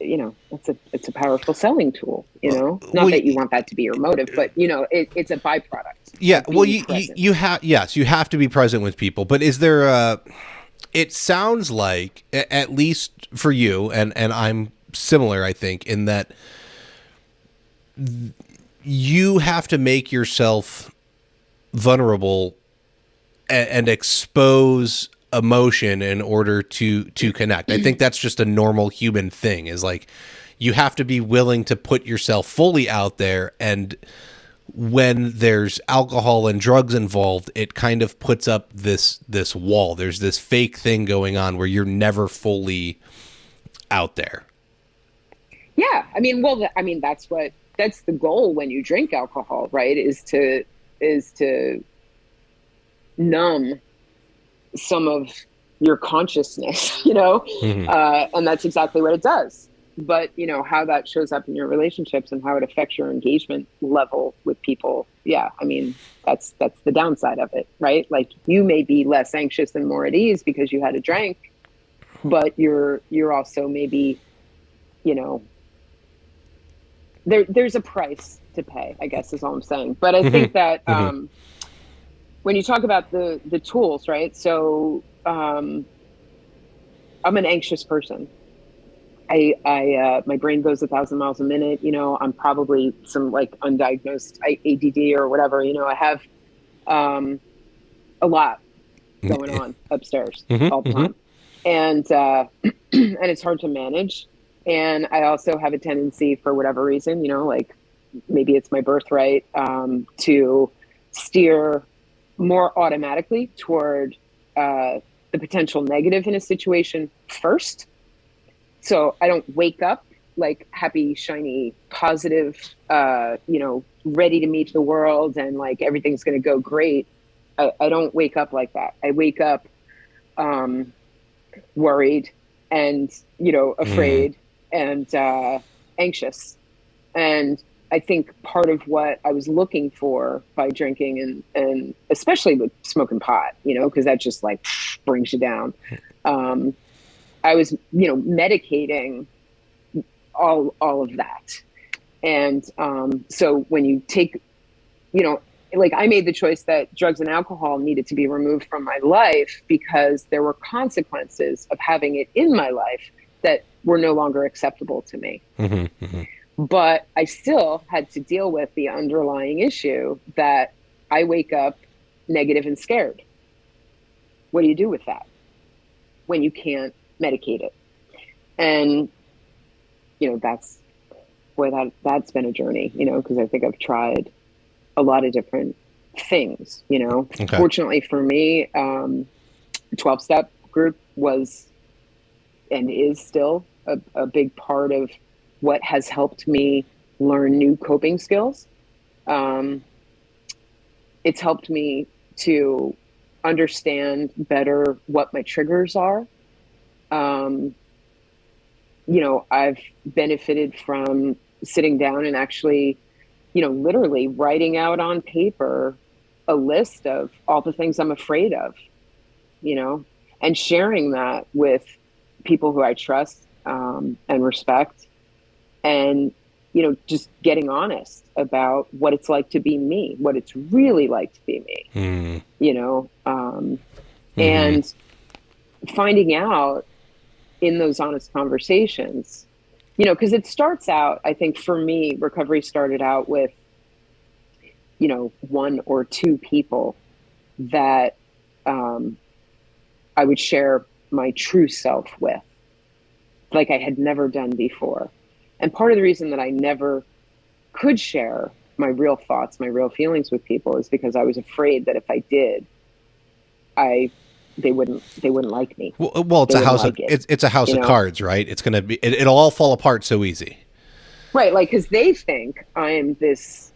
B: it's a powerful selling tool, not that you want that to be your motive, but it's a byproduct.
A: Yeah. Well, you have to be present with people, but is there it sounds like, at least for you, and I'm similar, I think, in that you have to make yourself vulnerable and expose emotion in order to connect. I think that's just a normal human thing, is like, you have to be willing to put yourself fully out there. And when there's alcohol and drugs involved, it kind of puts up this wall. There's this fake thing going on where you're never fully out there.
B: Yeah. That's the goal when you drink alcohol, right? Is to numb some of your consciousness, and that's exactly what it does. But, how that shows up in your relationships and how it affects your engagement level with people. Yeah. That's the downside of it, right? Like, you may be less anxious and more at ease because you had a drink, but you're also maybe, there's a price to pay, I guess is all I'm saying. But I think that, when you talk about the tools, right? So, I'm an anxious person. My brain goes 1,000 miles a minute. I'm probably some like undiagnosed ADD or whatever. I have, a lot going on upstairs all
A: Mm-hmm,
B: the
A: mm-hmm.
B: time. And and it's hard to manage. And I also have a tendency, for whatever reason, like maybe it's my birthright, to steer more automatically toward the potential negative in a situation first. So I don't wake up like happy, shiny, positive, ready to meet the world and like everything's going to go great. I don't wake up like that. I wake up um, worried and,
A: Mm.
B: afraid and anxious. And I think part of what I was looking for by drinking and especially with smoking pot, because that just like brings you down. Um, I was, medicating all of that. And so when you take, like I made the choice that drugs and alcohol needed to be removed from my life because there were consequences of having it in my life that were no longer acceptable to me.
A: Mm-hmm, mm-hmm.
B: But I still had to deal with the underlying issue that I wake up negative and scared. What do you do with that when you can't medicate it? And, that's been a journey, because I think I've tried a lot of different things,
A: Okay.
B: Fortunately for me, 12-step group was and is still a big part of what has helped me learn new coping skills. Um, it's helped me to understand better what my triggers are. Um, I've benefited from sitting down and actually, literally writing out on paper a list of all the things I'm afraid of, and sharing that with people who I trust and respect, and just getting honest about what it's like to be me, what it's really like to be me,
A: Mm. Mm-hmm.
B: and finding out in those honest conversations, because it starts out, I think for me, recovery started out with, one or two people that I would share my true self with, like I had never done before. And part of the reason that I never could share my real thoughts, my real feelings with people is because I was afraid that if I did, I they wouldn't like me.
A: Well,
B: They wouldn't like it,
A: it's a house
B: you
A: of
B: know?
A: cards, right? It's gonna be it'll all fall apart so easy.
B: Right, like because they think I am this,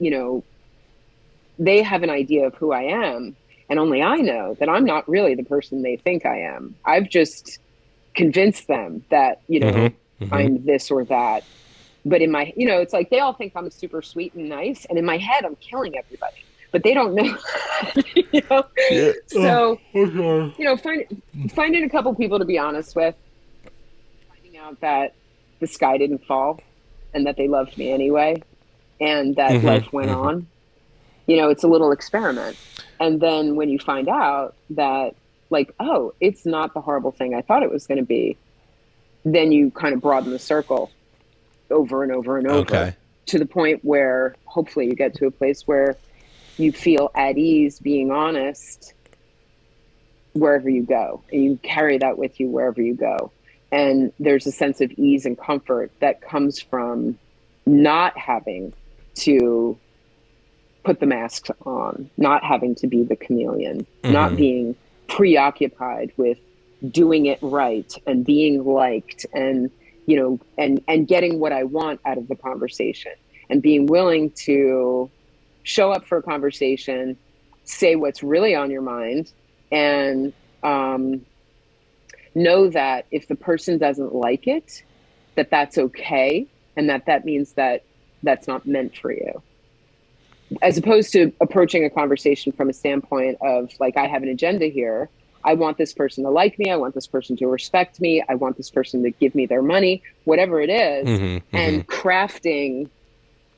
B: they have an idea of who I am, and only I know that I'm not really the person they think I am. I've just convinced them that,
A: Mm-hmm. Mm-hmm.
B: I'm this or that. But in my, it's like they all think I'm super sweet and nice, and in my head, I'm killing everybody. But they don't know, you know.
A: Yeah. Oh,
B: So,
A: okay.
B: finding a couple people to be honest with, finding out that the sky didn't fall, and that they loved me anyway, and that life
A: Mm-hmm.
B: went
A: Mm-hmm.
B: on. It's a little experiment. And then when you find out that, like, oh, it's not the horrible thing I thought it was going to be, then you kind of broaden the circle over and over and over
A: Okay.
B: to the point where hopefully you get to a place where you feel at ease being honest wherever you go, and you carry that with you wherever you go. And there's a sense of ease and comfort that comes from not having to put the masks on, not having to be the chameleon, not
A: Mm-hmm.
B: being preoccupied with doing it right and being liked, and and getting what I want out of the conversation, and being willing to show up for a conversation, say what's really on your mind, and know that if the person doesn't like it, that that's okay, and that means that that's not meant for you, as opposed to approaching a conversation from a standpoint of like, I have an agenda here. I want this person to like me. I want this person to respect me. I want this person to give me their money, whatever it is,
A: Mm-hmm. Mm-hmm.
B: and crafting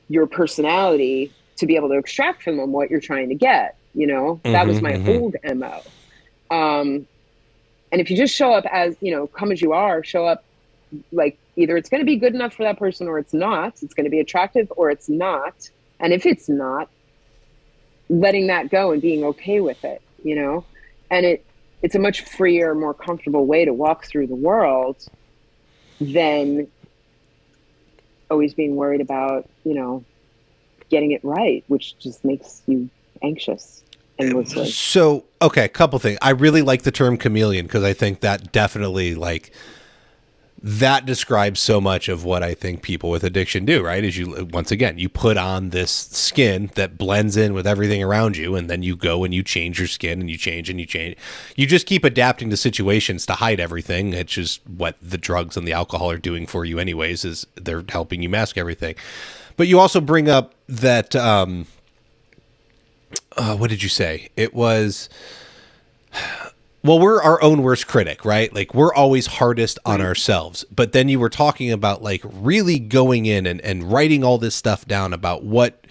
B: your personality to be able to extract from them what you're trying to get. That was
A: Mm-hmm.
B: my
A: Mm-hmm.
B: old MO. And if you just show up as, come as you are, show up like either it's going to be good enough for that person or it's not. It's going to be attractive or it's not. And if it's not, letting that go and being okay with it, and it's a much freer, more comfortable way to walk through the world than always being worried about, getting it right, which just makes you anxious endlessly.
A: So, okay, a couple things. I really like the term chameleon because I think that definitely that describes so much of what I think people with addiction do, right? Is you, once again, you put on this skin that blends in with everything around you, and then you go and you change your skin and you change and you change. You just keep adapting to situations to hide everything, which is what the drugs and the alcohol are doing for you anyways, is they're helping you mask everything. But you also bring up that, what did you say? It was... Well, we're our own worst critic, right? Like, we're always hardest on ourselves. But then you were talking about really going in and writing all this stuff down about what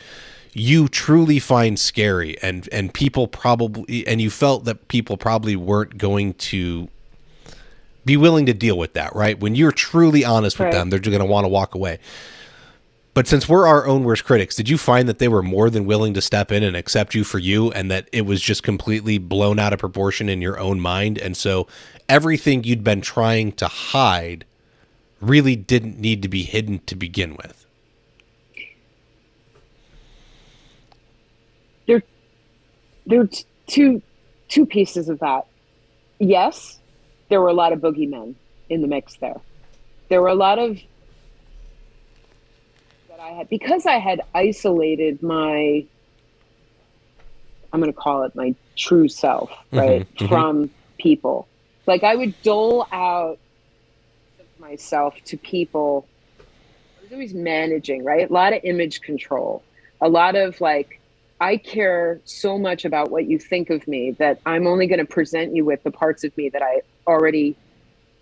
A: you truly find scary, and people probably, and you felt that people probably weren't going to be willing to deal with that, right? When you're truly honest with them, they're just going to want to walk away. But since we're our own worst critics, did you find that they were more than willing to step in and accept you for you, and that it was just completely blown out of proportion in your own mind? And so everything you'd been trying to hide really didn't need to be hidden to begin with?
B: There are two pieces of that. Yes, there were a lot of boogeymen in the mix there. There were a lot of because I had isolated I'm going to call it my true self, right? From people. Like, I would dole out myself to people. I was always managing, right? A lot of image control, a lot of I care so much about what you think of me that I'm only going to present you with the parts of me that I already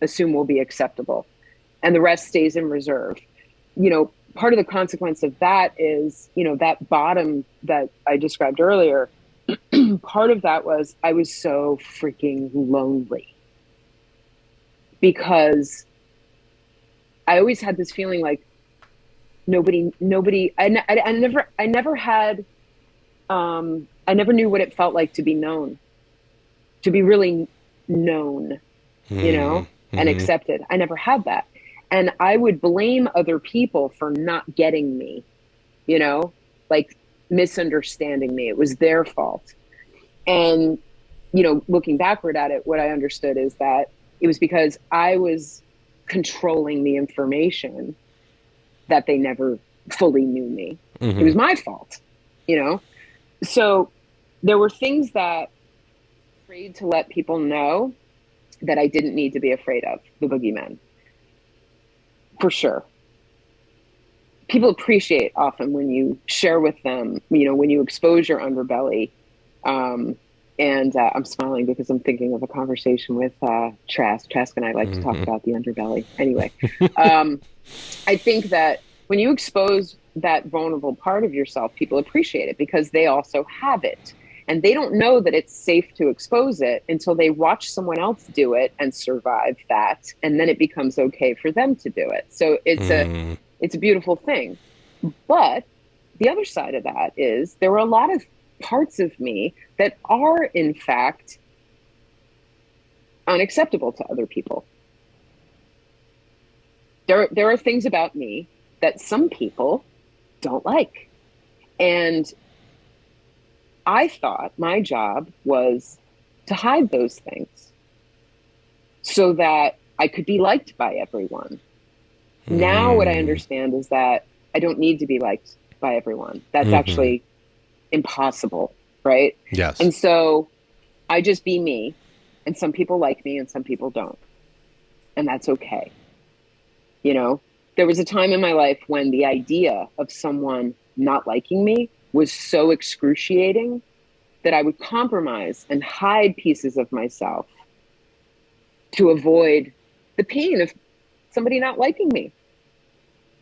B: assume will be acceptable. And the rest stays in reserve. Part of the consequence of that is, that bottom that I described earlier, part of that was I was so freaking lonely because I always had this feeling like nobody, I never knew what it felt like to be known, to be really known, and accepted. I never had that. And I would blame other people for not getting me, misunderstanding me. It was their fault. And, looking backward at it, what I understood is that it was because I was controlling the information that they never fully knew me. It was my fault, So there were things that I was afraid to let people know that I didn't need to be afraid of, the boogeymen. For sure. People appreciate often when you share with them, when you expose your underbelly. And I'm smiling because I'm thinking of a conversation with Trask. Trask and I like to talk about the underbelly. Anyway, I think that when you expose that vulnerable part of yourself, people appreciate it because they also have it. And they don't know that it's safe to expose it until they watch someone else do it and survive that. And then it becomes okay for them to do it. So it's a beautiful thing. But the other side of that is there were a lot of parts of me that are, in fact, unacceptable to other people. There are things about me that some people don't like. And I thought my job was to hide those things so that I could be liked by everyone. Now what I understand is that I don't need to be liked by everyone. That's actually impossible, right?
A: Yes.
B: And so I just be me, and some people like me and some people don't. And that's okay. There was a time in my life when the idea of someone not liking me was so excruciating that I would compromise and hide pieces of myself to avoid the pain of somebody not liking me.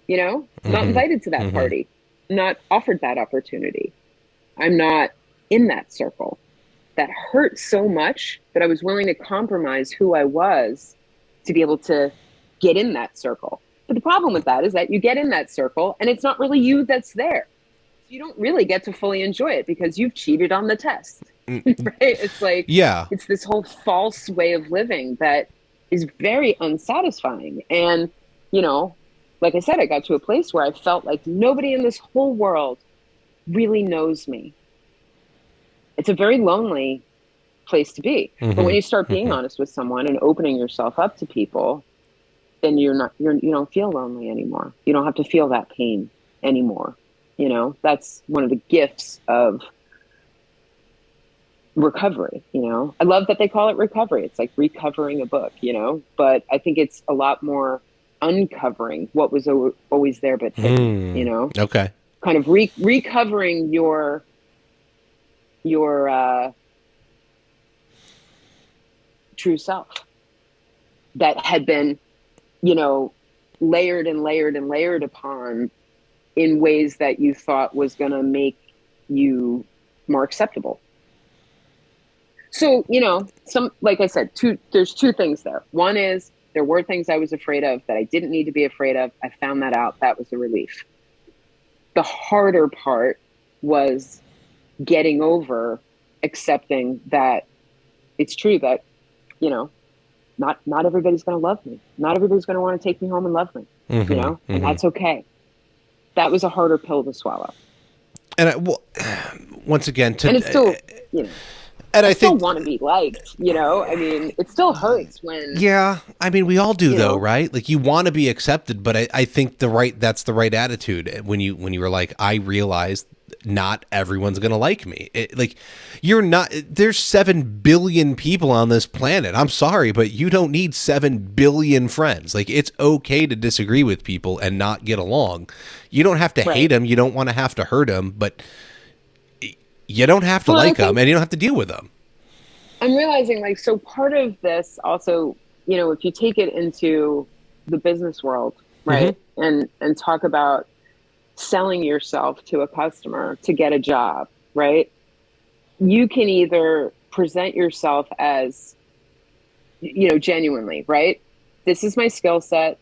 B: Not invited to that party, not offered that opportunity. I'm not in that circle. That hurt so much that I was willing to compromise who I was to be able to get in that circle. But the problem with that is that you get in that circle and it's not really you that's there. You don't really get to fully enjoy it because you've cheated on the test. right? It's like,
A: Yeah.
B: it's this whole false way of living that is very unsatisfying. And, you know, like I said, I got to a place where I felt like nobody in this whole world really knows me. It's a very lonely place to be. But when you start being honest with someone and opening yourself up to people, then you don't feel lonely anymore. You don't have to feel that pain anymore. You know, that's one of the gifts of recovery. You know, I love that they call it recovery. It's like recovering a book, you know, but I think it's a lot more uncovering what was always there but hidden, you know.
A: Okay.
B: Kind of recovering your true self that had been, you know, layered and layered and layered upon in ways that you thought was going to make you more acceptable. So, you know, like I said, there's two things there. One is there were things I was afraid of that I didn't need to be afraid of. I found that out. That was a relief. The harder part was getting over accepting that it's true that, you know, not everybody's going to love me. Not everybody's going to want to take me home and love me, you know, and that's okay. That was a harder pill to swallow.
A: And once again,
B: and it's still, you know,
A: and I
B: still
A: think
B: want to be liked, you know, I mean, it still hurts when.
A: Yeah. I mean, we all do though,
B: know?
A: Right? Like you want to be accepted, but I think that's the right attitude when you were like, I realized not everyone's going to like me. There's 7 billion people on this planet. I'm sorry, but you don't need 7 billion friends. Like it's okay to disagree with people and not get along. You don't have to hate them. You don't want to have to hurt them, but you don't have to like them and you don't have to deal with them.
B: I'm realizing like, so part of this also, you know, if you take it into the business world, right. And talk about selling yourself to a customer to get a job, right? You can either present yourself as, you know, genuinely, right? This is my skill set.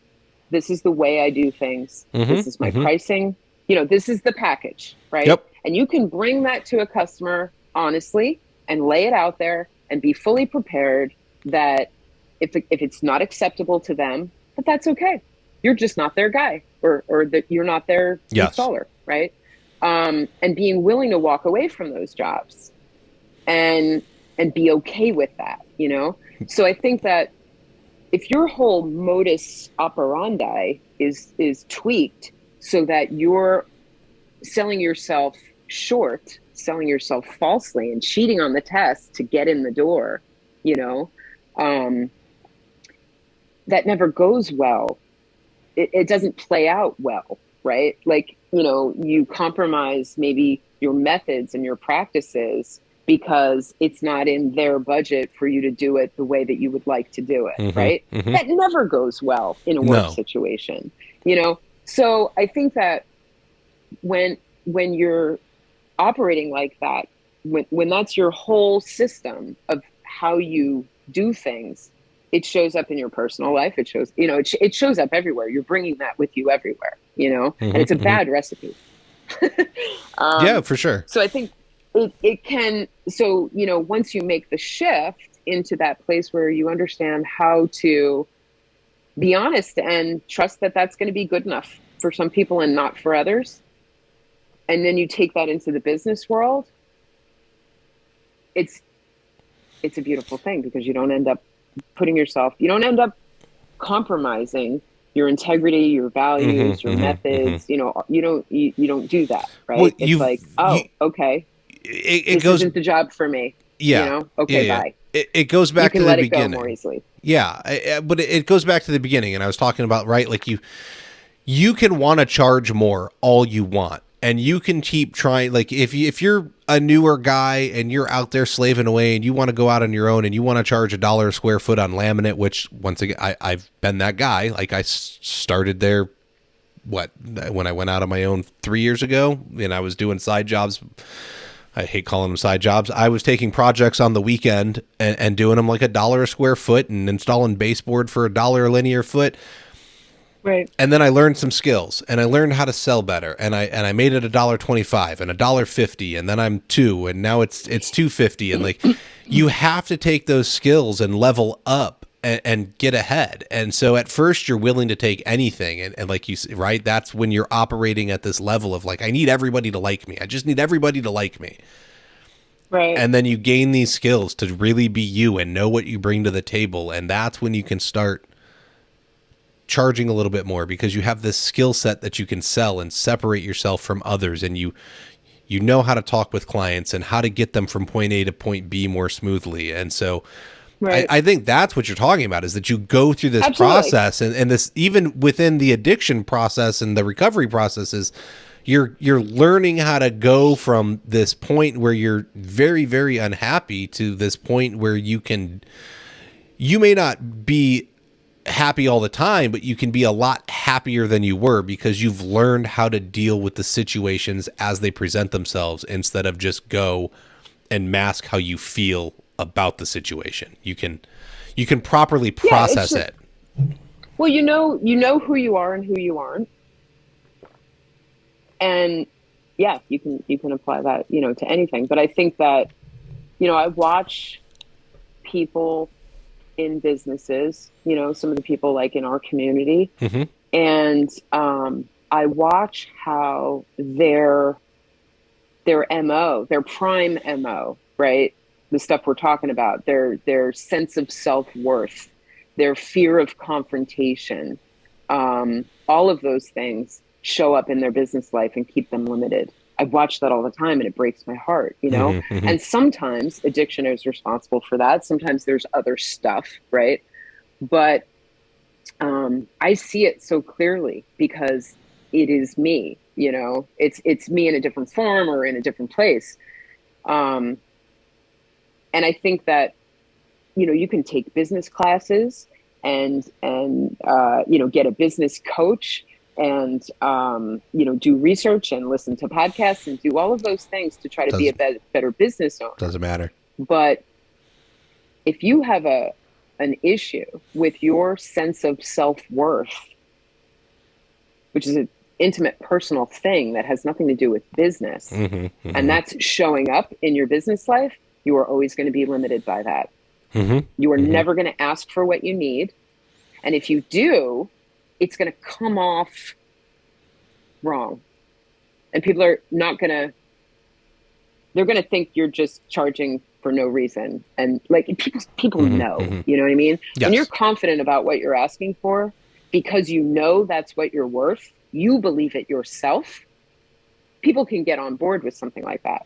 B: This is the way I do things. This is my pricing. You know, this is the package, right?
A: Yep.
B: And you can bring that to a customer honestly and lay it out there and be fully prepared that if it's not acceptable to them, that's okay. You're just not their guy or that you're not their installer, right? And being willing to walk away from those jobs and be okay with that, you know? So I think that if your whole modus operandi is tweaked so that you're selling yourself short, selling yourself falsely and cheating on the test to get in the door, you know, that never goes well. It doesn't play out well, right? Like, you know, you compromise maybe your methods and your practices because it's not in their budget for you to do it the way that you would like to do it, right? That never goes well in a work situation, you know? So I think that when you're operating like that, when that's your whole system of how you do things, it shows up in your personal life. It shows, you know, it shows up everywhere. You're bringing that with you everywhere, you know, and it's a bad recipe.
A: Yeah, for sure.
B: So I think it can, so, you know, once you make the shift into that place where you understand how to be honest and trust that that's going to be good enough for some people and not for others. And then you take that into the business world. It's a beautiful thing because you don't end up compromising your integrity, your values, your methods. You know, you don't do that, right?
A: Well,
B: it's like, okay, this isn't the job for me.
A: Yeah.
B: You know? Okay,
A: yeah.
B: bye.
A: It goes back to the beginning. You can let it go
B: more easily.
A: Yeah, but it goes back to the beginning, and I was talking about, right, like you can want to charge more all you want, and you can keep trying. Like if you're a newer guy and you're out there slaving away and you want to go out on your own and you want to charge $1 a square foot on laminate, which once again, I've been that guy. Like I started there, when I went out on my own 3 years ago, and I was doing side jobs. I hate calling them side jobs. I was taking projects on the weekend and doing them like $1 a square foot and installing baseboard for $1 a linear foot.
B: Right.
A: And then I learned some skills, and I learned how to sell better, and I made it $1.25 and $1.50, and then I'm $2, and now it's $2.50, and like you have to take those skills and level up and get ahead. And so at first you're willing to take anything, and like you said, right, that's when you're operating at this level of like, I need everybody to like me. I just need everybody to like me.
B: Right.
A: And then you gain these skills to really be you and know what you bring to the table, and that's when you can start charging a little bit more, because you have this skill set that you can sell and separate yourself from others, and you know how to talk with clients and how to get them from point A to point B more smoothly. And so
B: Right.
A: I think that's what you're talking about, is that you go through this
B: Absolutely.
A: process, and this, even within the addiction process and the recovery processes, you're learning how to go from this point where you're very, very unhappy to this point where you may not be happy all the time, but you can be a lot happier than you were, because you've learned how to deal with the situations as they present themselves, instead of just go and mask how you feel about the situation. You can properly process it.
B: Well, you know who you are and who you aren't. And yeah, you can apply that, to anything. But I think that, I watch people in businesses, some of the people like in our community,
A: Mm-hmm.
B: and I watch how their MO, their prime MO, right? The stuff we're talking about, their sense of self-worth, their fear of confrontation, all of those things show up in their business life and keep them limited. I watch that all the time, and it breaks my heart,
A: Mm-hmm, mm-hmm.
B: And sometimes addiction is responsible for that. Sometimes there's other stuff, right? But I see it so clearly, because it is me, it's me in a different form or in a different place. And I think that, you can take business classes and get a business coach, and do research and listen to podcasts and do all of those things to try to be a better business owner.
A: Doesn't matter.
B: But if you have an issue with your sense of self-worth, which is an intimate personal thing that has nothing to do with business,
A: Mm-hmm, mm-hmm.
B: and that's showing up in your business life, you are always going to be limited by that.
A: Mm-hmm.
B: You are
A: Mm-hmm.
B: never going to ask for what you need. And if you do, it's going to come off wrong. And people are not going to, they're going to think you're just charging for no reason. And like people
A: Mm-hmm,
B: know,
A: mm-hmm.
B: you know what I mean?
A: Yes.
B: When you're confident about what you're asking for, because that's what you're worth, you believe it yourself, people can get on board with something like that.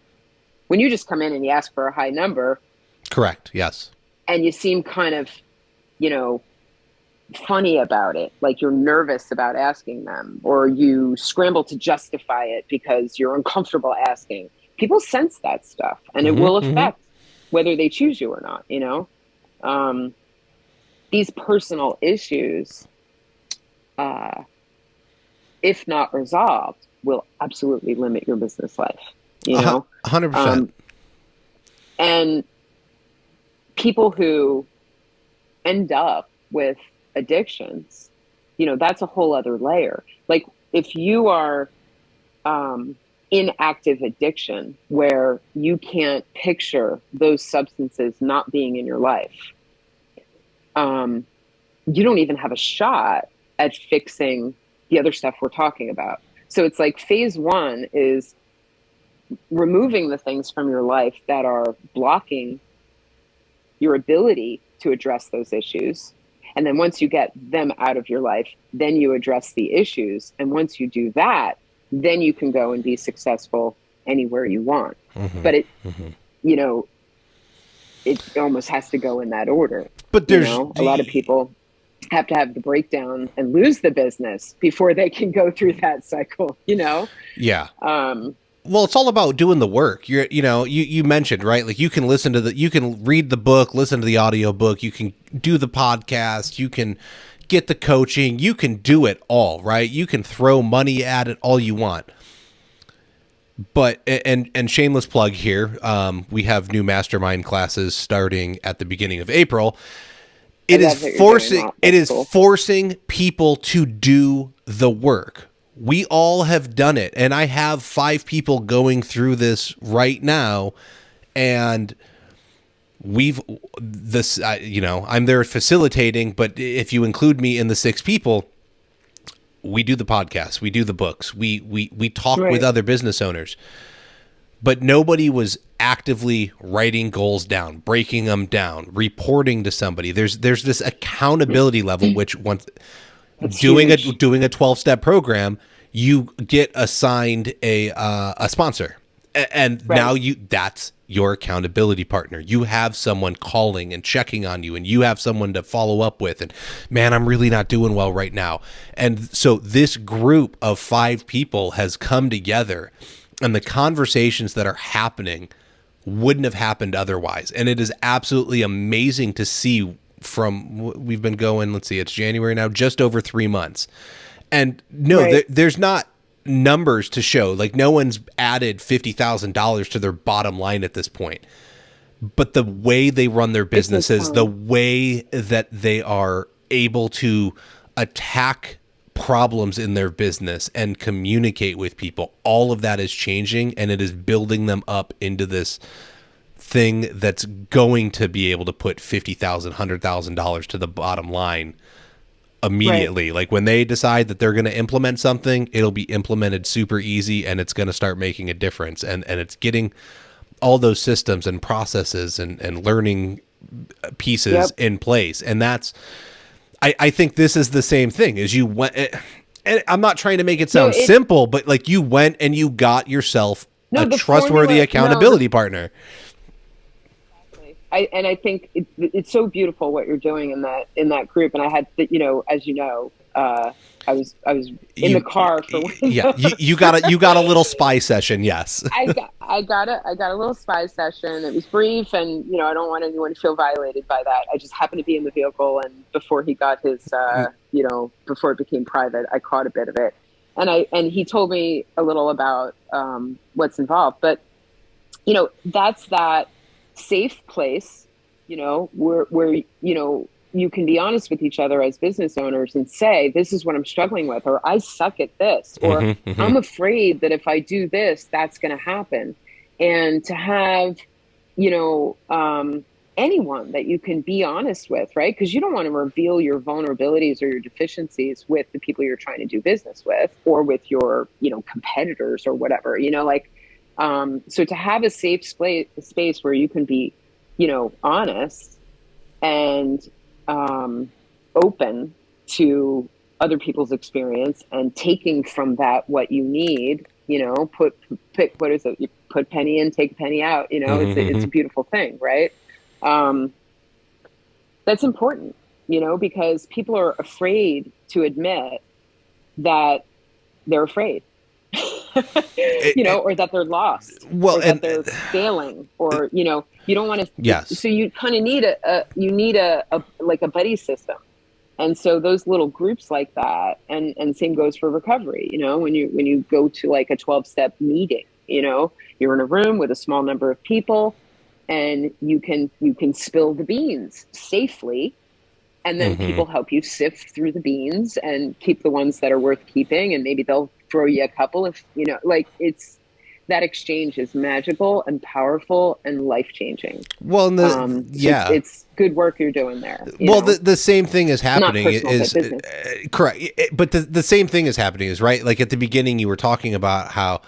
B: When you just come in and you ask for a high number.
A: Correct. Yes.
B: And you seem kind of, funny about it, like you're nervous about asking them, or you scramble to justify it because you're uncomfortable asking. People sense that stuff, and
A: Mm-hmm,
B: it will
A: mm-hmm.
B: affect whether they choose you or not, These personal issues, if not resolved, will absolutely limit your business life,
A: 100%.
B: And people who end up with addictions, that's a whole other layer. Like if you are in active addiction, where you can't picture those substances not being in your life, you don't even have a shot at fixing the other stuff we're talking about. So it's like phase one is removing the things from your life that are blocking your ability to address those issues. And then once you get them out of your life, then you address the issues. And once you do that, then you can go and be successful anywhere you want.
A: Mm-hmm.
B: But it almost has to go in that order.
A: But there's
B: a lot of people have to have the breakdown and lose the business before they can go through that cycle,
A: Yeah. Well, it's all about doing the work. You mentioned, right? Like you can you can read the book, listen to the audio book, you can do the podcast, you can get the coaching, you can do it all, right? You can throw money at it all you want. But, and shameless plug here, we have new mastermind classes starting at the beginning of April.
B: I
A: It is
B: love that you're doing
A: forcing
B: that.
A: it
B: That's
A: is
B: cool.
A: forcing people to do the work. We all have done it, and I have 5 people going through this right now, and we've this I'm there facilitating, but if you include me in the 6 people, we do the podcast, we do the books, we talk with
B: Right.
A: other business owners, but nobody was actively writing goals down, breaking them down, reporting to somebody. There's this accountability level, which once
B: That's
A: doing a
B: huge.
A: 12-step program, you get assigned a sponsor, and now
B: Right.
A: that's your accountability partner. You have someone calling and checking on you, and you have someone to follow up with. And man, I'm really not doing well right now. And so this group of 5 people has come together, and the conversations that are happening wouldn't have happened otherwise. And it is absolutely amazing to see. We've been going, let's see, it's January now, just over 3 months. And no,
B: Right.
A: there's not numbers to show. Like, no one's added $50,000 to their bottom line at this point. But the way they run their
B: It takes
A: businesses, the
B: time.
A: way that they are able to attack problems in their business and communicate with people, all of that is changing, and it is building them up into this thing that's going to be able to put $50,000, $100,000 to the bottom line
B: Right.
A: immediately. Like, when they decide that they're going to implement something, it'll be implemented super easy, and it's going to start making a difference. And it's getting all those systems and processes and learning pieces
B: Yep.
A: in place. And I think this is the same thing as you went. And I'm not trying to make it
B: No,
A: sound
B: it
A: simple, but like, you went and you got yourself
B: no
A: a
B: the
A: trustworthy
B: formula no the
A: accountability partner.
B: I think it's so beautiful what you're doing in that group. And I had the, as I was in the
A: You,
B: car for one of
A: yeah,
B: those.
A: you got a little spy session. Yes.
B: I got a little spy session. It was brief, and I don't want anyone to feel violated by that. I just happened to be in the vehicle, and before he got his before it became private, I caught a bit of it, and he told me a little about what's involved. But that's that safe place, where you can be honest with each other as business owners and say, this is what I'm struggling with, or I suck at this, or I'm afraid that if I do this, that's going to happen. And to have, anyone that you can be honest with, right? Because you don't want to reveal your vulnerabilities or your deficiencies with the people you're trying to do business with, or with your, competitors or whatever, so to have a safe space where you can be, honest and open to other people's experience, and taking from that what you need, pick, what is it? You put penny in, take a penny out, it's a beautiful thing, right? That's important, because people are afraid to admit that they're afraid. Or that they're lost,
A: Well,
B: or that
A: and
B: they're failing, or you don't want to.
A: yes.
B: So you kind of need a like a buddy system, and so those little groups like that, and same goes for recovery. When you go to like a 12-step meeting, you're in a room with a small number of people, and you can spill the beans safely. And then people help you sift through the beans and keep the ones that are worth keeping. And maybe they'll throw you a couple if, it's that exchange is magical and powerful and life-changing.
A: Well,
B: So it's good work you're doing there.
A: Well, the same thing is
B: Not
A: happening
B: personal, but
A: is
B: business.
A: correct. But the same thing is happening is right. Like, at the beginning, you were talking about how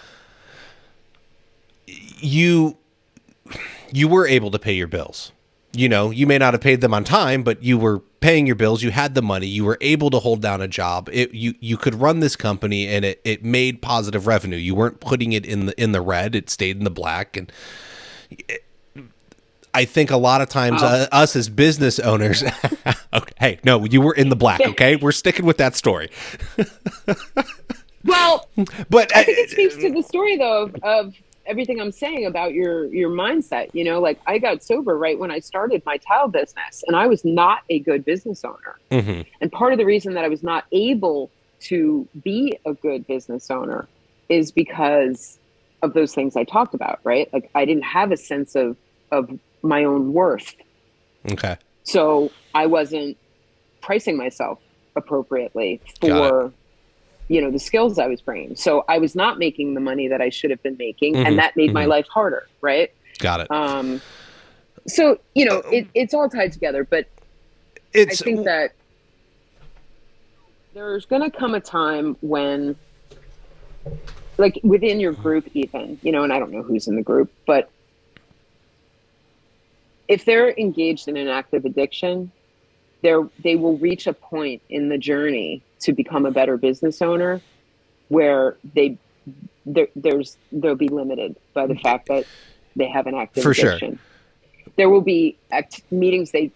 A: you were able to pay your bills. You may not have paid them on time, but you were paying your bills. You had the money. You were able to hold down a job. You could run this company, and it made positive revenue. You weren't putting it in the red. It stayed in the black. And I think a lot of times us as business owners, okay, hey, no, you were in the black. Okay, we're sticking with that story.
B: Well,
A: But
B: I think it speaks to the story, though, of everything I'm saying about your mindset. Like, I got sober right when I started my tile business, and I was not a good business owner. And part of the reason that I was not able to be a good business owner is because of those things I talked about, right? Like, I didn't have a sense of my own worth.
A: okay.
B: So I wasn't pricing myself appropriately
A: Got it.
B: for, the skills I was bringing. So I was not making the money that I should have been making, and
A: Hmm.
B: that made my
A: Hmm.
B: life harder, right?
A: Got it.
B: Um, so, it's all tied together, but I
A: It's
B: think that there's going to come a time when, like within your group, even, and I don't know who's in the group, but if they're engaged in an active addiction, they will reach a point in the journey to become a better business owner where they'll be limited by the fact that they have an active
A: for sure.
B: addiction. There will be meetings they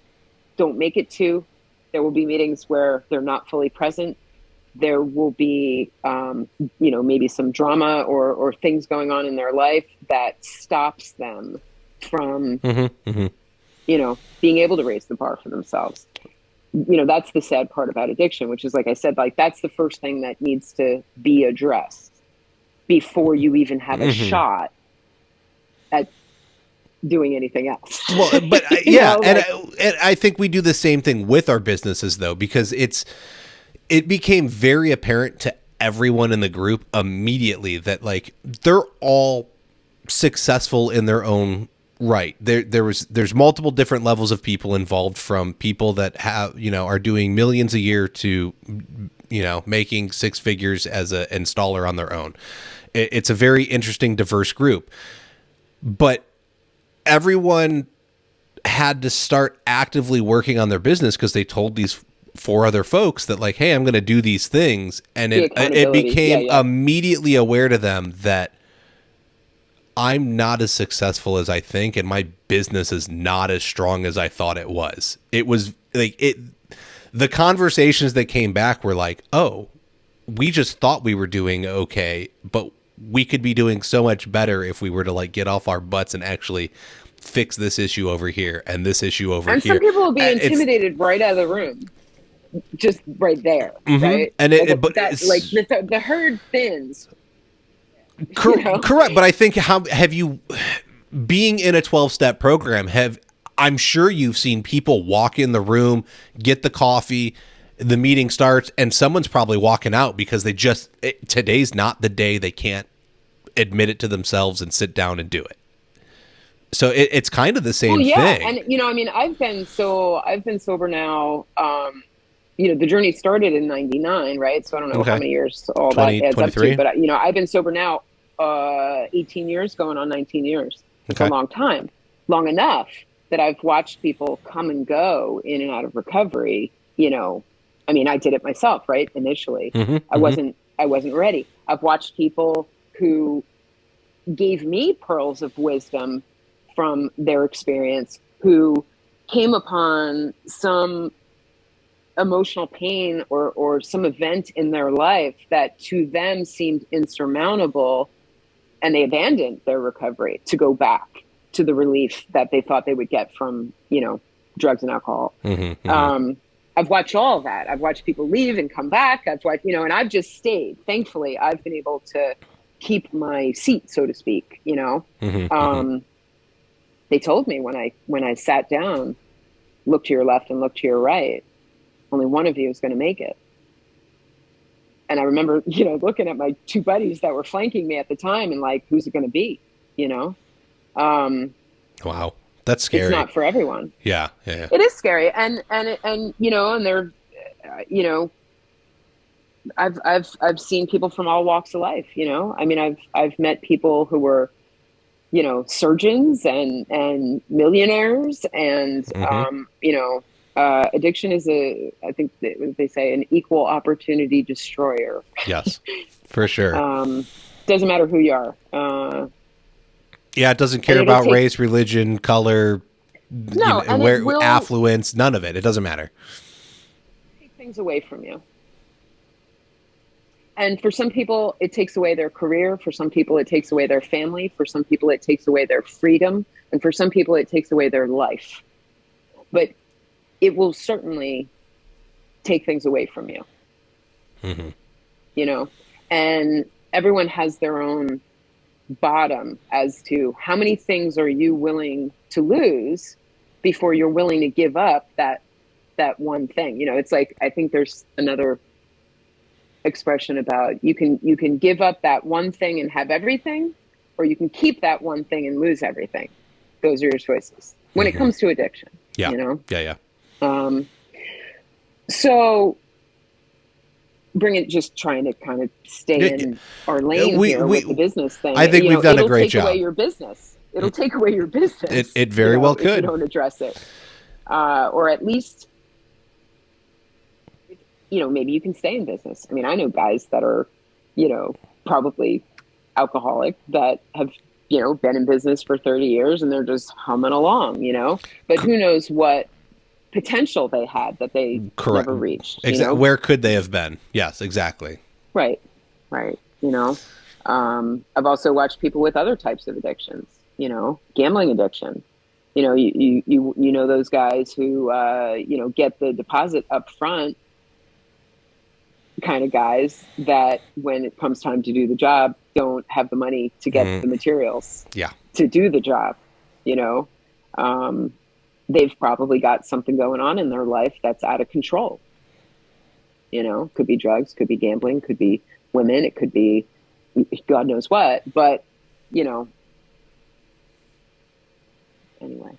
B: don't make it to. There will be meetings where they're not fully present. There will be, maybe some drama or things going on in their life that stops them from,
A: Hmm. Hmm.
B: being able to raise the bar for themselves. That's the sad part about addiction, which is, like I said, like that's the first thing that needs to be addressed before you even have a
A: Hmm.
B: shot at doing anything else.
A: Well, but yeah, and I think we do the same thing with our businesses though, because it became very apparent to everyone in the group immediately that like they're all successful in their own right. There's multiple different levels of people involved, from people that have, are doing millions a year to, making six figures as an installer on their own. It's a very interesting, diverse group, but everyone had to start actively working on their business because they told these four other folks that like, hey, I'm going to do these things. And
B: The
A: it
B: accountability. Yeah,
A: became
B: yeah.
A: immediately aware to them that I'm not as successful as I think, and my business is not as strong as I thought it was. It was like the conversations that came back were like, oh, we just thought we were doing okay, but we could be doing so much better if we were to like get off our butts and actually fix this issue over here and this issue over
B: And some
A: here.
B: people will be
A: It's
B: intimidated right out of the room, just right there, right?
A: and
B: Like
A: but
B: that, like
A: it's
B: the herd thins,
A: correct. But I think how have you, being in a 12-step program, I'm sure you've seen people walk in the room, get the coffee, the meeting starts, and someone's probably walking out because today's not the day, they can't admit it to themselves and sit down and do it. So it's kind of the
B: Well,
A: same
B: yeah,
A: thing.
B: and I mean, I've been sober now. The journey started in '99, right? So I don't know how
A: Okay.
B: many years all that adds up to,
A: 2023.
B: but I've been sober now 18 years, going on 19 years. It's a
A: Okay.
B: long time, long enough that I've watched people come and go in and out of recovery. I mean, I did it myself, right? Initially,
A: Mm-hmm,
B: I
A: mm-hmm.
B: wasn't ready. I've watched people who gave me pearls of wisdom from their experience, who came upon some emotional pain or some event in their life that to them seemed insurmountable, and they abandoned their recovery to go back to the relief that they thought they would get from drugs and alcohol.
A: Mm-hmm, mm-hmm.
B: I've watched all of that. I've watched people leave and come back. I've watched, and I've just stayed. Thankfully, I've been able to keep my seat, so to speak.
A: Mm-hmm, mm-hmm.
B: They told me when I sat down, look to your left and look to your right. Only one of you is going to make it. And I remember, looking at my two buddies that were flanking me at the time and like, who's it going to be?
A: Wow, that's scary.
B: It's not for everyone.
A: Yeah, yeah.
B: It is scary, and they're, I've seen people from all walks of life. I mean, I've met people who were, surgeons and millionaires, and addiction is I think they say, an equal opportunity destroyer.
A: Yes, for sure.
B: Doesn't matter who you are.
A: Yeah, it doesn't care about race, religion, color,
B: no, and
A: where
B: it will
A: affluence, none of it. It doesn't matter.
B: take things away from you. And for some people, it takes away their career. For some people, it takes away their family. For some people, it takes away their freedom. And for some people, it takes away their life. But it will certainly take things away from you.
A: Mm-hmm.
B: And everyone has their own bottom as to how many things are you willing to lose before you're willing to give up that one thing. You know, it's like, I think there's another expression about you can give up that one thing and have everything, or you can keep that one thing and lose everything. Those are your choices when it comes to addiction.
A: Yeah.
B: You know?
A: Yeah.
B: So trying to kind of stay in our lane here with the business thing.
A: I think we've done a great job.
B: It'll take away your business. It'll take away your business.
A: It very well could.
B: If you don't address it. Or at least, maybe you can stay in business. I mean, I know guys that are, probably alcoholic that have, been in business for 30 years and they're just humming along, but who knows what potential they had that they never reached.
A: Where could they have been? Yes, exactly.
B: Right. I've also watched people with other types of addictions, gambling addiction. You know those guys who, get the deposit up front kind of guys that when it comes time to do the job, don't have the money to get the materials to do the job. They've probably got something going on in their life that's out of control. Could be drugs, could be gambling, could be women, it could be God knows what, but anyway.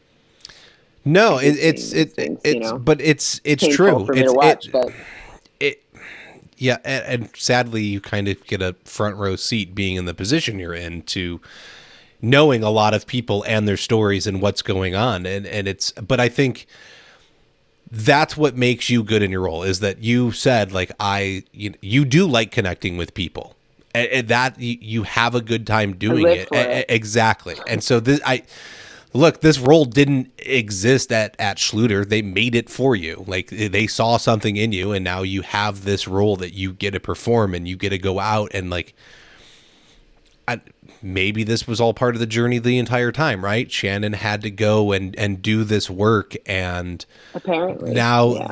A: No, it's true.
B: For me to watch, but
A: yeah, and sadly, you kind of get a front row seat being in the position you're in to knowing a lot of people and their stories and what's going on, but I think that's what makes you good in your role is that you said like you do like connecting with people, and that you have a good time doing it. Exactly, and so this role didn't exist at Schluter. They made it for you. Like they saw something in you, and now you have this role that you get to perform, and you get to go out and maybe this was all part of the journey the entire time, right? Shannon had to go and do this work, and
B: apparently
A: now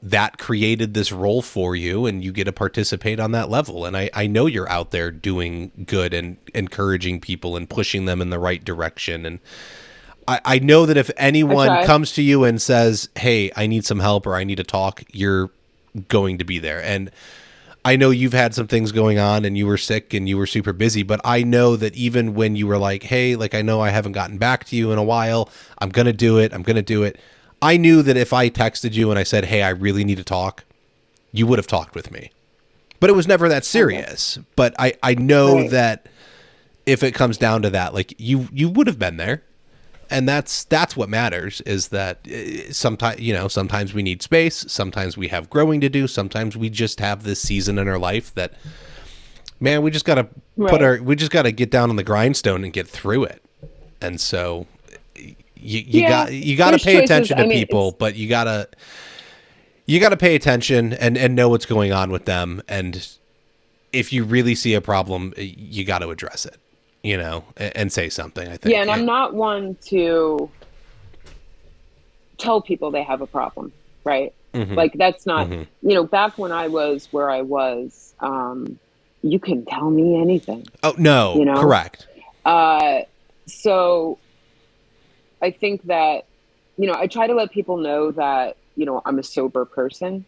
A: that created this role for you, and you get to participate on that level. And I know you're out there doing good and encouraging people and pushing them in the right direction. And I know that if anyone comes to you and says, hey, I need some help or I need to talk, you're going to be there. And I know you've had some things going on and you were sick and you were super busy, but I know that even when you were like, hey, I know I haven't gotten back to you in a while, I'm going to do it. I knew that if I texted you and I said, hey, I really need to talk, you would have talked with me. But it was never that serious. Okay. But I know that if it comes down to that, you would have been there. And that's what matters, is that sometimes we need space. Sometimes we have growing to do. Sometimes we just have this season in our life that, man, we just got to get down on the grindstone and get through it. And so you got to pay attention to people, but you got to pay attention and know what's going on with them. And if you really see a problem, you got to address it. And say something, I think.
B: Yeah, and I'm not one to tell people they have a problem, right? Mm-hmm. That's not, back when I was where I was, you can tell me anything.
A: Oh, no, correct.
B: So I think that, I try to let people know that, I'm a sober person,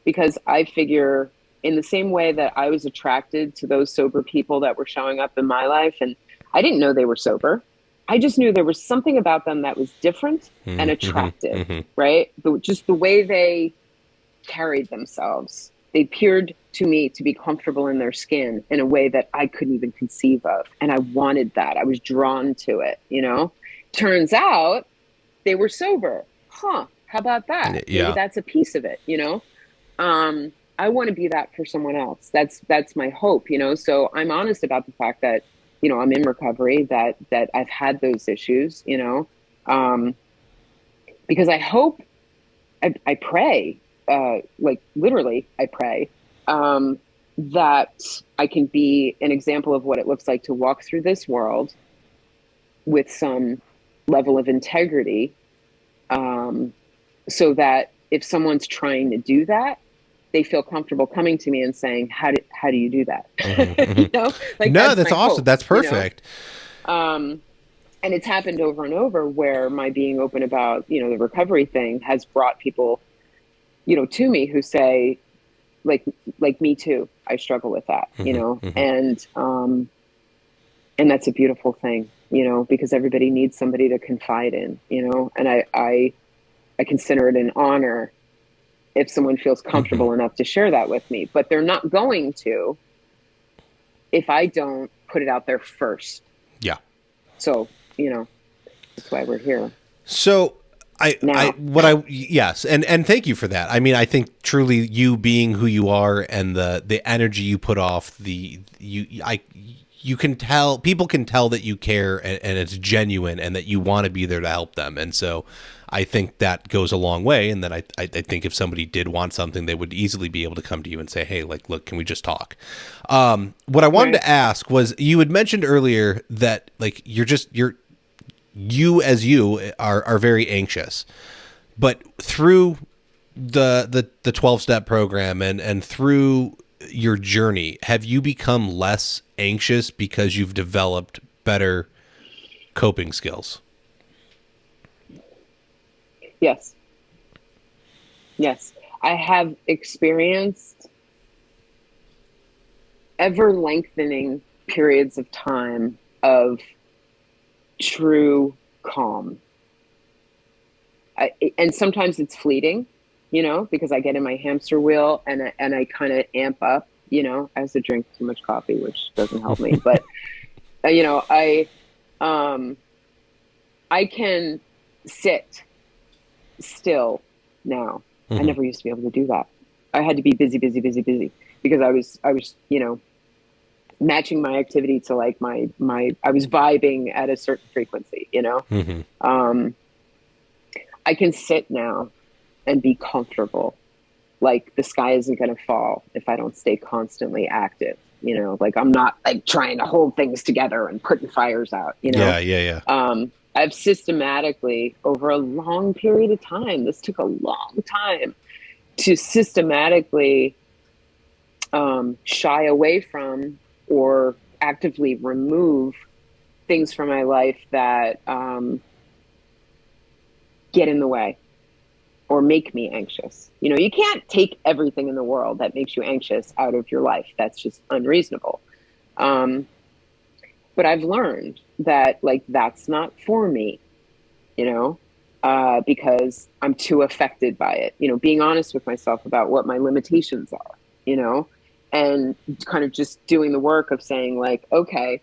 B: because I figure in the same way that I was attracted to those sober people that were showing up in my life, and I didn't know they were sober. I just knew there was something about them that was different and attractive, right? Just the way they carried themselves. They appeared to me to be comfortable in their skin in a way that I couldn't even conceive of. And I wanted that. I was drawn to it, Turns out they were sober. Huh, how about that?
A: Yeah.
B: Maybe that's a piece of it, I want to be that for someone else. That's my hope, So I'm honest about the fact that, I'm in recovery, that I've had those issues, because I hope, I pray, literally, I pray, that I can be an example of what it looks like to walk through this world with some level of integrity, so that if someone's trying to do that, they feel comfortable coming to me and saying, how do you do that?
A: Mm-hmm. No, that's awesome. Hope, That's perfect.
B: And it's happened over and over where my being open about, the recovery thing has brought people, to me who say, like, me too, I struggle with that, and that's a beautiful thing, because everybody needs somebody to confide in, and I consider it an honor if someone feels comfortable enough to share that with me, but they're not going to if I don't put it out there first.
A: Yeah.
B: So, that's why we're here.
A: So yes. And thank you for that. I mean, I think truly you being who you are and the energy you put off, you can tell, people can tell that you care and it's genuine and that you want to be there to help them. And so I think that goes a long way. And then I think if somebody did want something, they would easily be able to come to you and say, hey, like, look, can we just talk? What I wanted to ask was, you had mentioned earlier that like, you are very anxious, but through the 12-step program and through your journey, have you become less anxious because you've developed better coping skills?
B: Yes. I have experienced ever lengthening periods of time of true calm. And sometimes it's fleeting, because I get in my hamster wheel and I kind of amp up, I also drink too much coffee, which doesn't help me, but I can sit still now. I never used to be able to do that. I had to be busy because I was, matching my activity to like my I was vibing at a certain frequency, I can sit now and be comfortable. Like the sky isn't going to fall if I don't stay constantly active, like I'm not like trying to hold things together and putting fires out,
A: Yeah.
B: I've systematically over a long period of time, this took a long time to systematically shy away from or actively remove things from my life that get in the way or make me anxious. You can't take everything in the world that makes you anxious out of your life. That's just unreasonable. But I've learned that like, that's not for me, because I'm too affected by it, being honest with myself about what my limitations are, and kind of just doing the work of saying like, okay,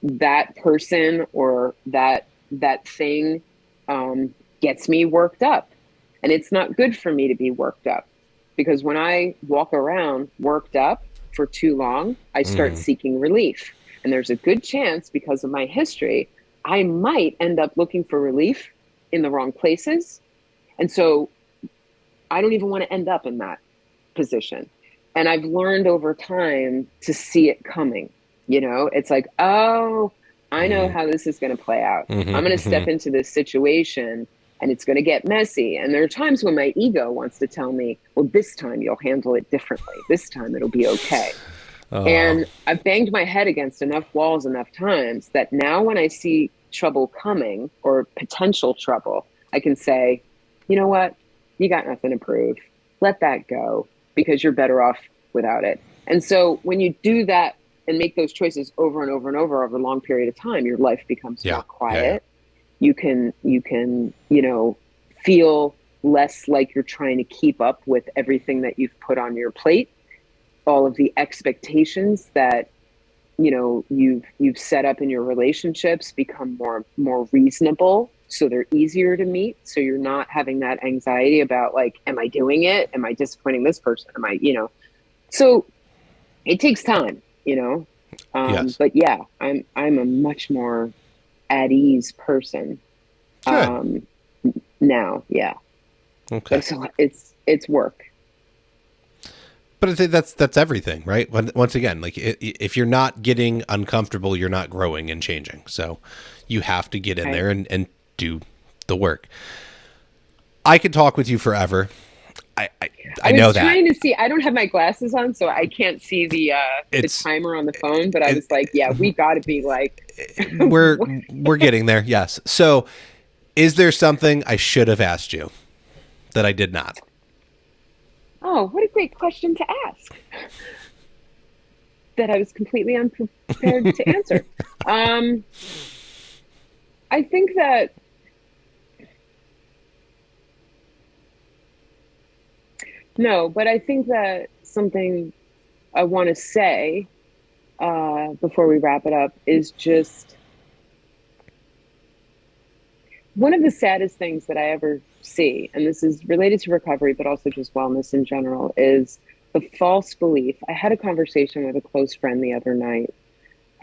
B: that person or that thing gets me worked up, and it's not good for me to be worked up, because when I walk around worked up for too long, I start seeking relief. And there's a good chance, because of my history, I might end up looking for relief in the wrong places. And so I don't even want to end up in that position. And I've learned over time to see it coming. It's like, oh, I know how this is going to play out. I'm going to step into this situation and it's going to get messy. And there are times when my ego wants to tell me, well, this time you'll handle it differently. This time it'll be okay. And I've banged my head against enough walls enough times that now when I see trouble coming or potential trouble, I can say, you know what? You got nothing to prove. Let that go, because you're better off without it. And so when you do that and make those choices over and over and over a long period of time, your life becomes more quiet. You can, feel less like you're trying to keep up with everything that you've put on your plate. All of the expectations that, you've set up in your relationships become more reasonable. So they're easier to meet. So you're not having that anxiety about like, am I doing it? Am I disappointing this person? Am I, so it takes time,
A: Yes.
B: But yeah, I'm a much more at ease person. Now. Yeah.
A: Okay.
B: So it's work.
A: But I think that's everything, right? Once again, like if you're not getting uncomfortable, you're not growing and changing. So you have to get in there and do the work. I could talk with you forever. I know that.
B: I was trying to see. I don't have my glasses on, so I can't see the timer on the phone. But I was like, yeah, we got to be like
A: we're getting there. Yes. So, is there something I should have asked you that I did not?
B: Oh, what a great question to ask that I was completely unprepared to answer. Um, I think that no, but I think that something I want to say before we wrap it up is just one of the saddest things that I ever see, and this is related to recovery, but also just wellness in general, is the false belief. I had a conversation with a close friend the other night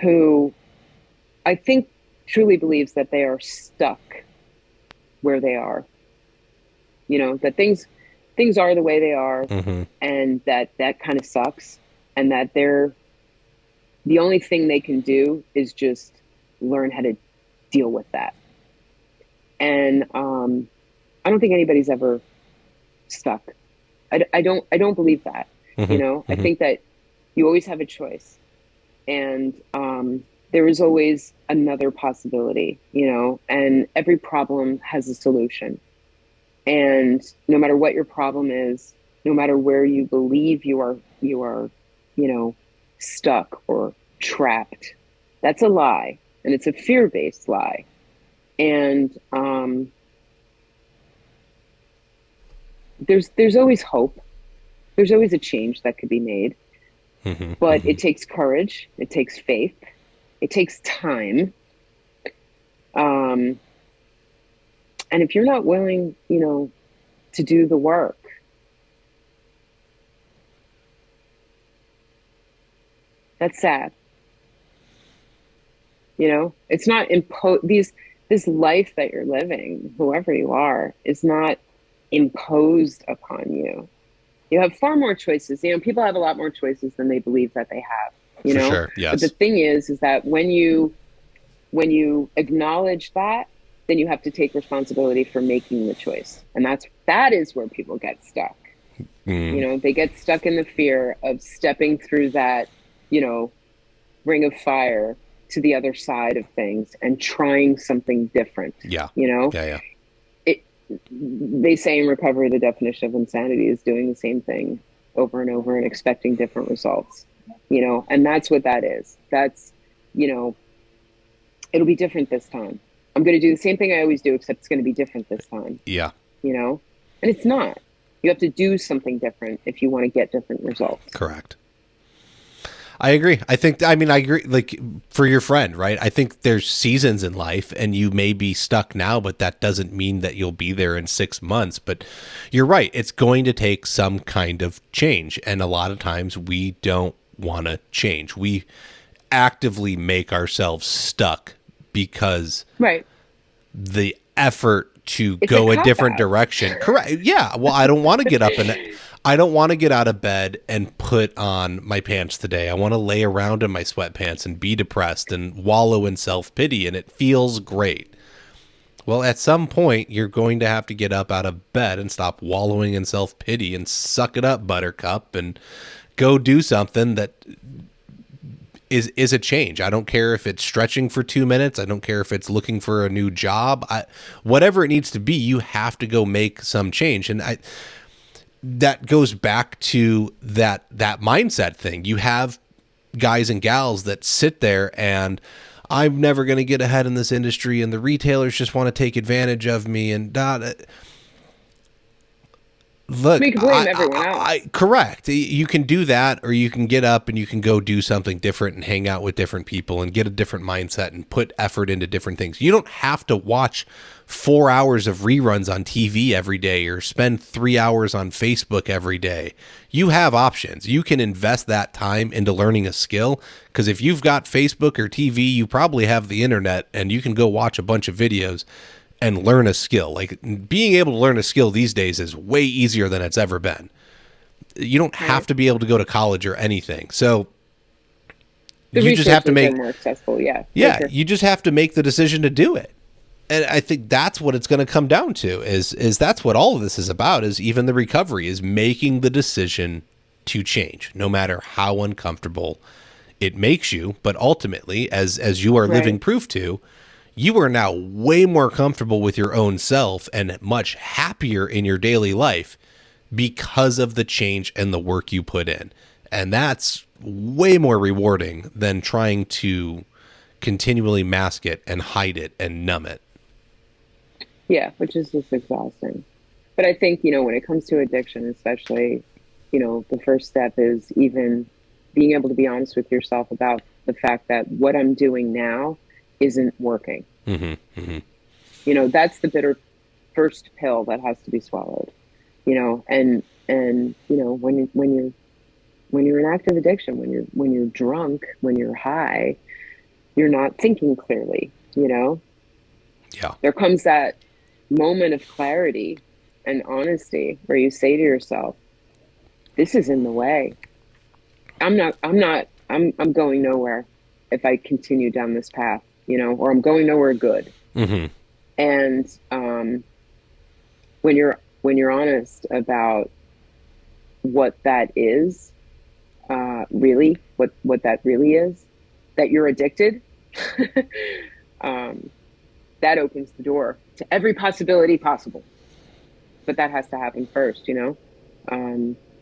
B: who I think truly believes that they are stuck where they are. That things are the way they are, and that kind of sucks, and that the only thing they can do is just learn how to deal with that. And I don't think anybody's ever stuck. I don't believe that. I think that you always have a choice, and there is always another possibility. And every problem has a solution. And no matter what your problem is, no matter where you believe you are, stuck or trapped, that's a lie, and it's a fear-based lie. And there's always hope. There's always a change that could be made. But it takes courage. It takes faith. It takes time. And if you're not willing, to do the work, that's sad. It's not this life that you're living, whoever you are, is not imposed upon you. You have far more choices. People have a lot more choices than they believe that they have.
A: For sure, yes.
B: But the thing is that when you acknowledge that, then you have to take responsibility for making the choice, and that is where people get stuck. They get stuck in the fear of stepping through that, ring of fire to the other side of things and trying something different.
A: Yeah. Yeah.
B: They say in recovery, the definition of insanity is doing the same thing over and over and expecting different results, and that's what that is. That's, it'll be different this time. I'm going to do the same thing I always do, except it's going to be different this time.
A: Yeah.
B: And it's not. You have to do something different if you want to get different results.
A: Correct. I agree. I agree, like, for your friend, right? I think there's seasons in life, and you may be stuck now, but that doesn't mean that you'll be there in 6 months. But you're right. It's going to take some kind of change. And a lot of times we don't want to change. We actively make ourselves stuck because the effort to go a different direction. Correct. Yeah. Well, I don't want to get up and I don't want to get out of bed and put on my pants today. I want to lay around in my sweatpants and be depressed and wallow in self-pity, and it feels great. Well, at some point, you're going to have to get up out of bed and stop wallowing in self-pity and suck it up, buttercup, and go do something that is a change. I don't care if it's stretching for 2 minutes. I don't care if it's looking for a new job. Whatever it needs to be, you have to go make some change. And that goes back to that mindset thing. You have guys and gals that sit there and I'm never going to get ahead in this industry, and the retailers just want to take advantage of me, and look,
B: we can blame everyone else.
A: Correct. You can do that, or you can get up and you can go do something different and hang out with different people and get a different mindset and put effort into different things. You don't have to watch 4 hours of reruns on TV every day or spend 3 hours on Facebook every day. You have options. You can invest that time into learning a skill, because if you've got Facebook or TV, you probably have the internet and you can go watch a bunch of videos and learn a skill. Like, being able to learn a skill these days is way easier than it's ever been. You don't have to be able to go to college or anything. So you just have to make
B: more accessible. Yeah.
A: Yeah. You just have to make the decision to do it. And I think that's what it's going to come down to is that's what all of this is about, is even the recovery is making the decision to change, no matter how uncomfortable it makes you, but ultimately, as you are living
B: Right.
A: proof to, you are now way more comfortable with your own self and much happier in your daily life because of the change and the work you put in. And that's way more rewarding than trying to continually mask it and hide it and numb it.
B: Yeah, which is just exhausting. But I think, when it comes to addiction, especially, the first step is even being able to be honest with yourself about the fact that what I'm doing now isn't working.
A: Mm-hmm, mm-hmm.
B: That's the bitter first pill that has to be swallowed. When you're in active addiction, when you're drunk, when you're high, you're not thinking clearly.
A: Yeah.
B: There comes that moment of clarity and honesty where you say to yourself, this is in the way. I'm going nowhere if I continue down this path, or I'm going nowhere good.
A: Mm-hmm.
B: And when you're honest about what that is, really, what that really is, that you're addicted, that opens the door to every possibility possible. But that has to happen first,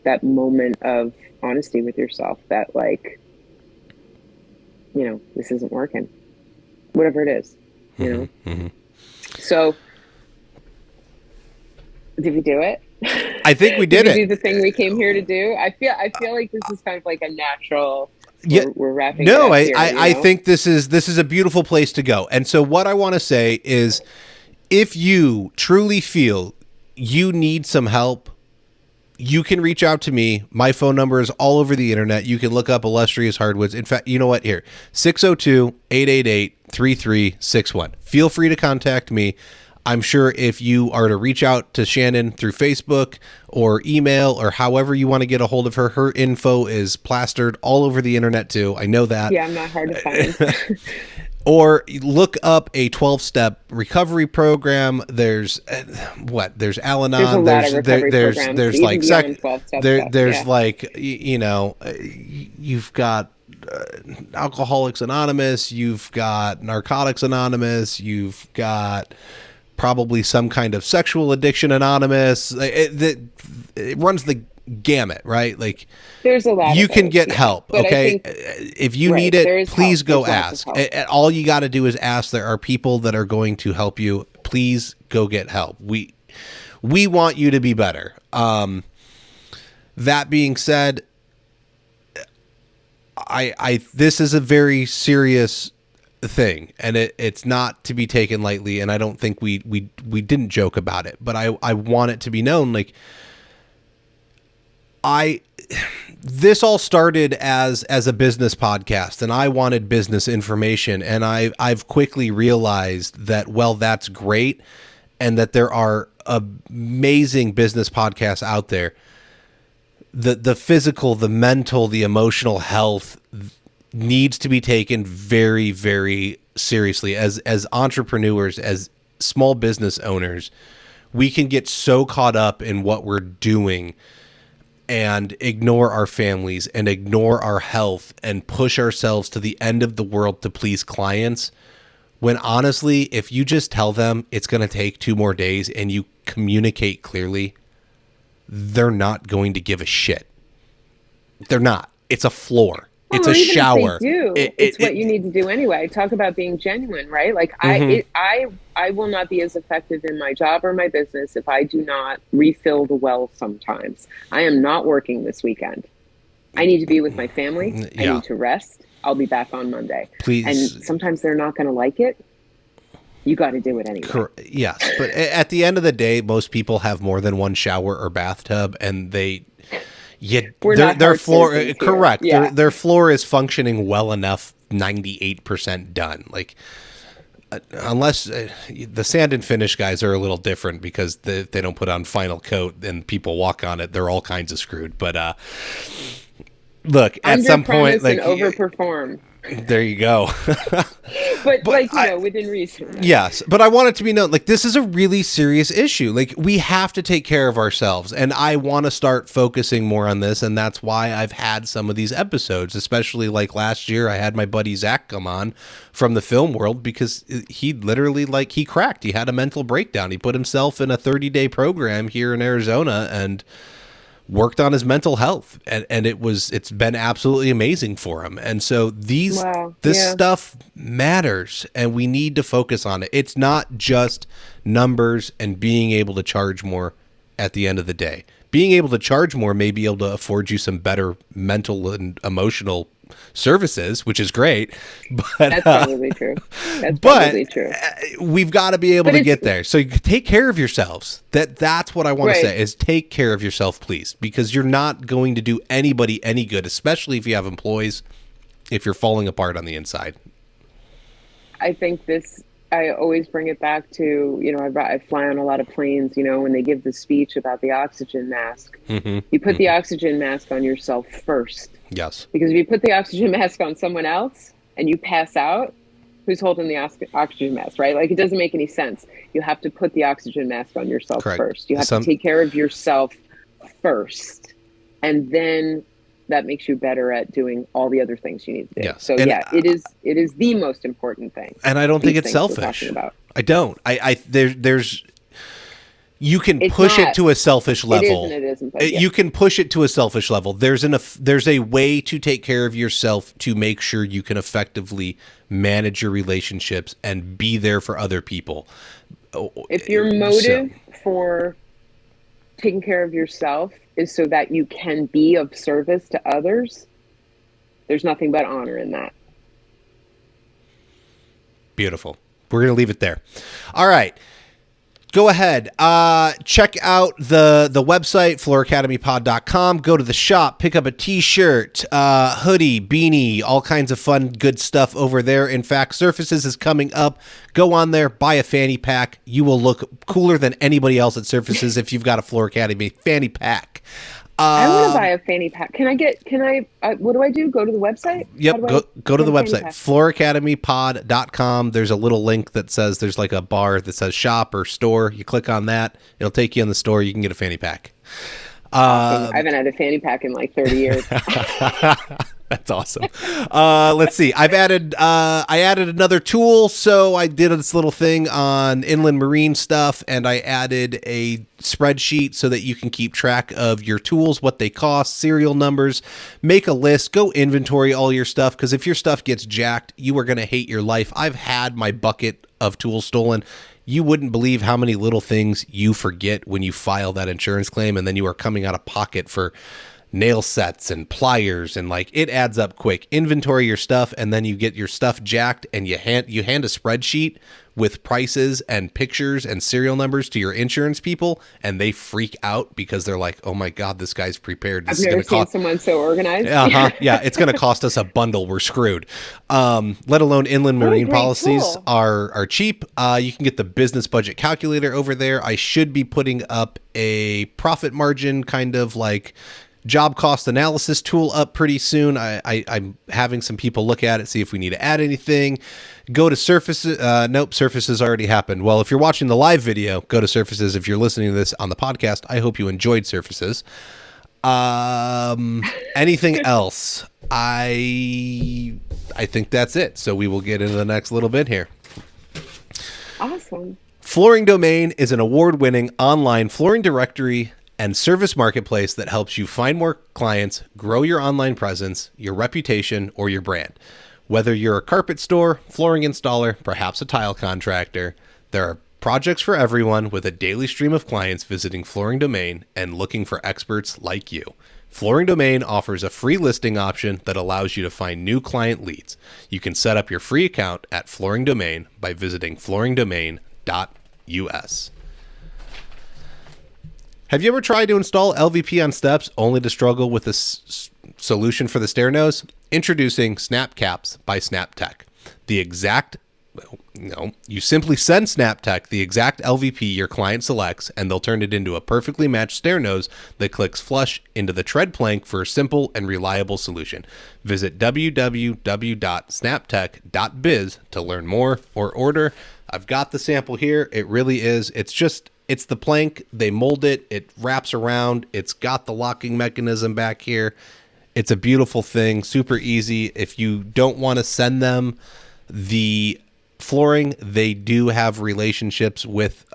B: that moment of honesty with yourself that this isn't working, whatever it is,
A: Mm-hmm. Mm-hmm.
B: So did we do it?
A: I think we did
B: we
A: it.
B: do the thing we came here to do? I feel like this is kind of like a natural.
A: Yeah,
B: we're wrapping
A: no,
B: it up here,
A: I think this is a beautiful place to go. And so what I want to say is, if you truly feel you need some help, you can reach out to me. My phone number is all over the internet. You can look up Illustrious Hardwoods. In fact, you know what? Here, 602-888-3361. Feel free to contact me. I'm sure if you are to reach out to Shannon through Facebook or email or however you want to get a hold of her, her info is plastered all over the internet too. I know that.
B: Yeah, I'm not hard to find.
A: Or look up a 12-step recovery program. There's there's Al-Anon.
B: There's like
A: you've got Alcoholics Anonymous. You've got Narcotics Anonymous. You've got probably some kind of sexual addiction anonymous. It runs the gamut, right? Like,
B: there's a lot.
A: You can get help, okay? If you need it, please go ask. All you got to do is ask. There are people that are going to help you. Please go get help. We want you to be better. That being said, I this is a very serious thing, and it's not to be taken lightly, and I don't think we didn't joke about it, but I want it to be known, like, this all started as a business podcast, and I wanted business information, and I've quickly realized that, well, that's great, and that there are amazing business podcasts out there. The physical, the mental, the emotional health needs to be taken very, very seriously. As entrepreneurs, as small business owners, we can get so caught up in what we're doing and ignore our families and ignore our health and push ourselves to the end of the world to please clients, when honestly, if you just tell them it's going to take 2 more days and you communicate clearly, they're not going to give a shit. They're not. It's a floor. It's a shower.
B: If they do, it's what you need to do anyway. Talk about being genuine, right? Like, I will not be as effective in my job or my business if I do not refill the well sometimes. I am not working this weekend. I need to be with my family.
A: Yeah.
B: I need to rest. I'll be back on Monday.
A: Please.
B: And sometimes they're not going to like it. You got to do it anyway.
A: Yes, but at the end of the day, most people have more than one shower or bathtub, and their floor, correct.
B: Yeah.
A: Their floor is functioning well enough, 98% done. Like, unless the sand and finish guys are a little different because they don't put on final coat and people walk on it, they're all kinds of screwed. But Look, at some point, like,
B: and overperform.
A: there you go.
B: But like, within reason. Right?
A: Yes, but I want it to be known, like, this is a really serious issue. Like, we have to take care of ourselves, and I want to start focusing more on this, and that's why I've had some of these episodes, especially like last year. I had my buddy Zach come on from the film world because he literally, like, he cracked. He had a mental breakdown. He put himself in a 30-day program here in Arizona and worked on his mental health, and it's been absolutely amazing for him. And so this stuff matters, and we need to focus on it. It's not just numbers and being able to charge more at the end of the day. Being able to charge more may be able to afford you some better mental and emotional services, which is great, but
B: that's probably true. That's probably true.
A: We've got to be able to get there. So you take care of yourselves. That's what I want to say is take care of yourself, please, because you're not going to do anybody any good, especially if you have employees, if you're falling apart on the inside.
B: I think I always bring it back to, I fly on a lot of planes, when they give the speech about the oxygen mask, you put the oxygen mask on yourself first.
A: Yes.
B: Because if you put the oxygen mask on someone else and you pass out, who's holding the oxygen mask, right? Like, it doesn't make any sense. You have to put the oxygen mask on yourself first. You have to take care of yourself first. And then that makes you better at doing all the other things you need to do.
A: Yes.
B: So it is the most important thing.
A: And I don't think it's selfish. I don't. You can push it to a selfish level.
B: It isn't. But
A: you can push it to a selfish level. There's a way to take care of yourself to make sure you can effectively manage your relationships and be there for other people.
B: If your motive for taking care of yourself is so that you can be of service to others, there's nothing but honor in that.
A: Beautiful. We're going to leave it there. All right. Go ahead. Check out the website, flooracademypod.com. Go to the shop, pick up a t-shirt, hoodie, beanie, all kinds of fun, good stuff over there. In fact, Surfaces is coming up. Go on there, buy a fanny pack. You will look cooler than anybody else at Surfaces if you've got a Floor Academy fanny pack.
B: I want to buy a fanny pack. What do I do? Go to the website?
A: Yep. Go to the website, flooracademypod.com. There's a little link that says there's like a bar that says shop or store. You click on that. It'll take you in the store. You can get a fanny pack.
B: Awesome. I haven't had a fanny pack in like 30 years.
A: That's awesome. Let's see. I added another tool. So I did this little thing on inland marine stuff, and I added a spreadsheet so that you can keep track of your tools, what they cost, serial numbers, make a list, go inventory all your stuff. Because if your stuff gets jacked, you are going to hate your life. I've had my bucket of tools stolen. You wouldn't believe how many little things you forget when you file that insurance claim, and then you are coming out of pocket for nail sets and pliers, and like, it adds up quick. Inventory your stuff, and then you get your stuff jacked, and you hand a spreadsheet with prices and pictures and serial numbers to your insurance people, and they freak out because they're like, oh my God, this guy's prepared.
B: I've never seen someone so organized.
A: Yeah, it's going to cost us a bundle. We're screwed. Let alone inland marine policies are cheap. You can get the business budget calculator over there. I should be putting up a profit margin kind of like job cost analysis tool up pretty soon. I'm having some people look at it, see if we need to add anything. Go to Surfaces. Nope, Surfaces already happened. Well, if you're watching the live video, go to Surfaces. If you're listening to this on the podcast, I hope you enjoyed Surfaces. Anything else? I think that's it. So we will get into the next little bit here.
B: Awesome.
A: Flooring Domain is an award-winning online flooring directory and service marketplace that helps you find more clients, grow your online presence, your reputation, or your brand. Whether you're a carpet store, flooring installer, perhaps a tile contractor, there are projects for everyone with a daily stream of clients visiting Flooring Domain and looking for experts like you. Flooring Domain offers a free listing option that allows you to find new client leads. You can set up your free account at Flooring Domain by visiting flooringdomain.us. Have you ever tried to install LVP on steps only to struggle with a solution for the stair nose? Introducing Snap Caps by SnapTech, the exact No, you simply send SnapTech the exact LVP your client selects, and they'll turn it into a perfectly matched stair nose that clicks flush into the tread plank for a simple and reliable solution. Visit www.snaptech.biz to learn more or order. I've got the sample here. It really is. It's the plank. They mold it. It wraps around. It's got the locking mechanism back here. It's a beautiful thing. Super easy. If you don't want to send them the flooring, they do have relationships with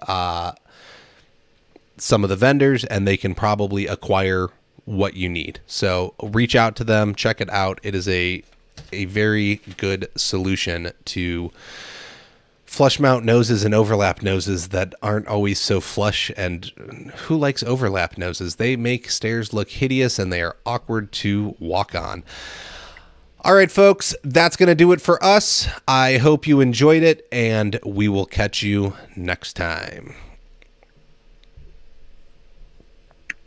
A: some of the vendors, and they can probably acquire what you need. So reach out to them, check it out. It is a very good solution to flush mount noses and overlap noses that aren't always so flush. And who likes overlap noses? They make stairs look hideous, and they are awkward to walk on. All right, folks, that's going to do it for us. I hope you enjoyed it, and we will catch you next time.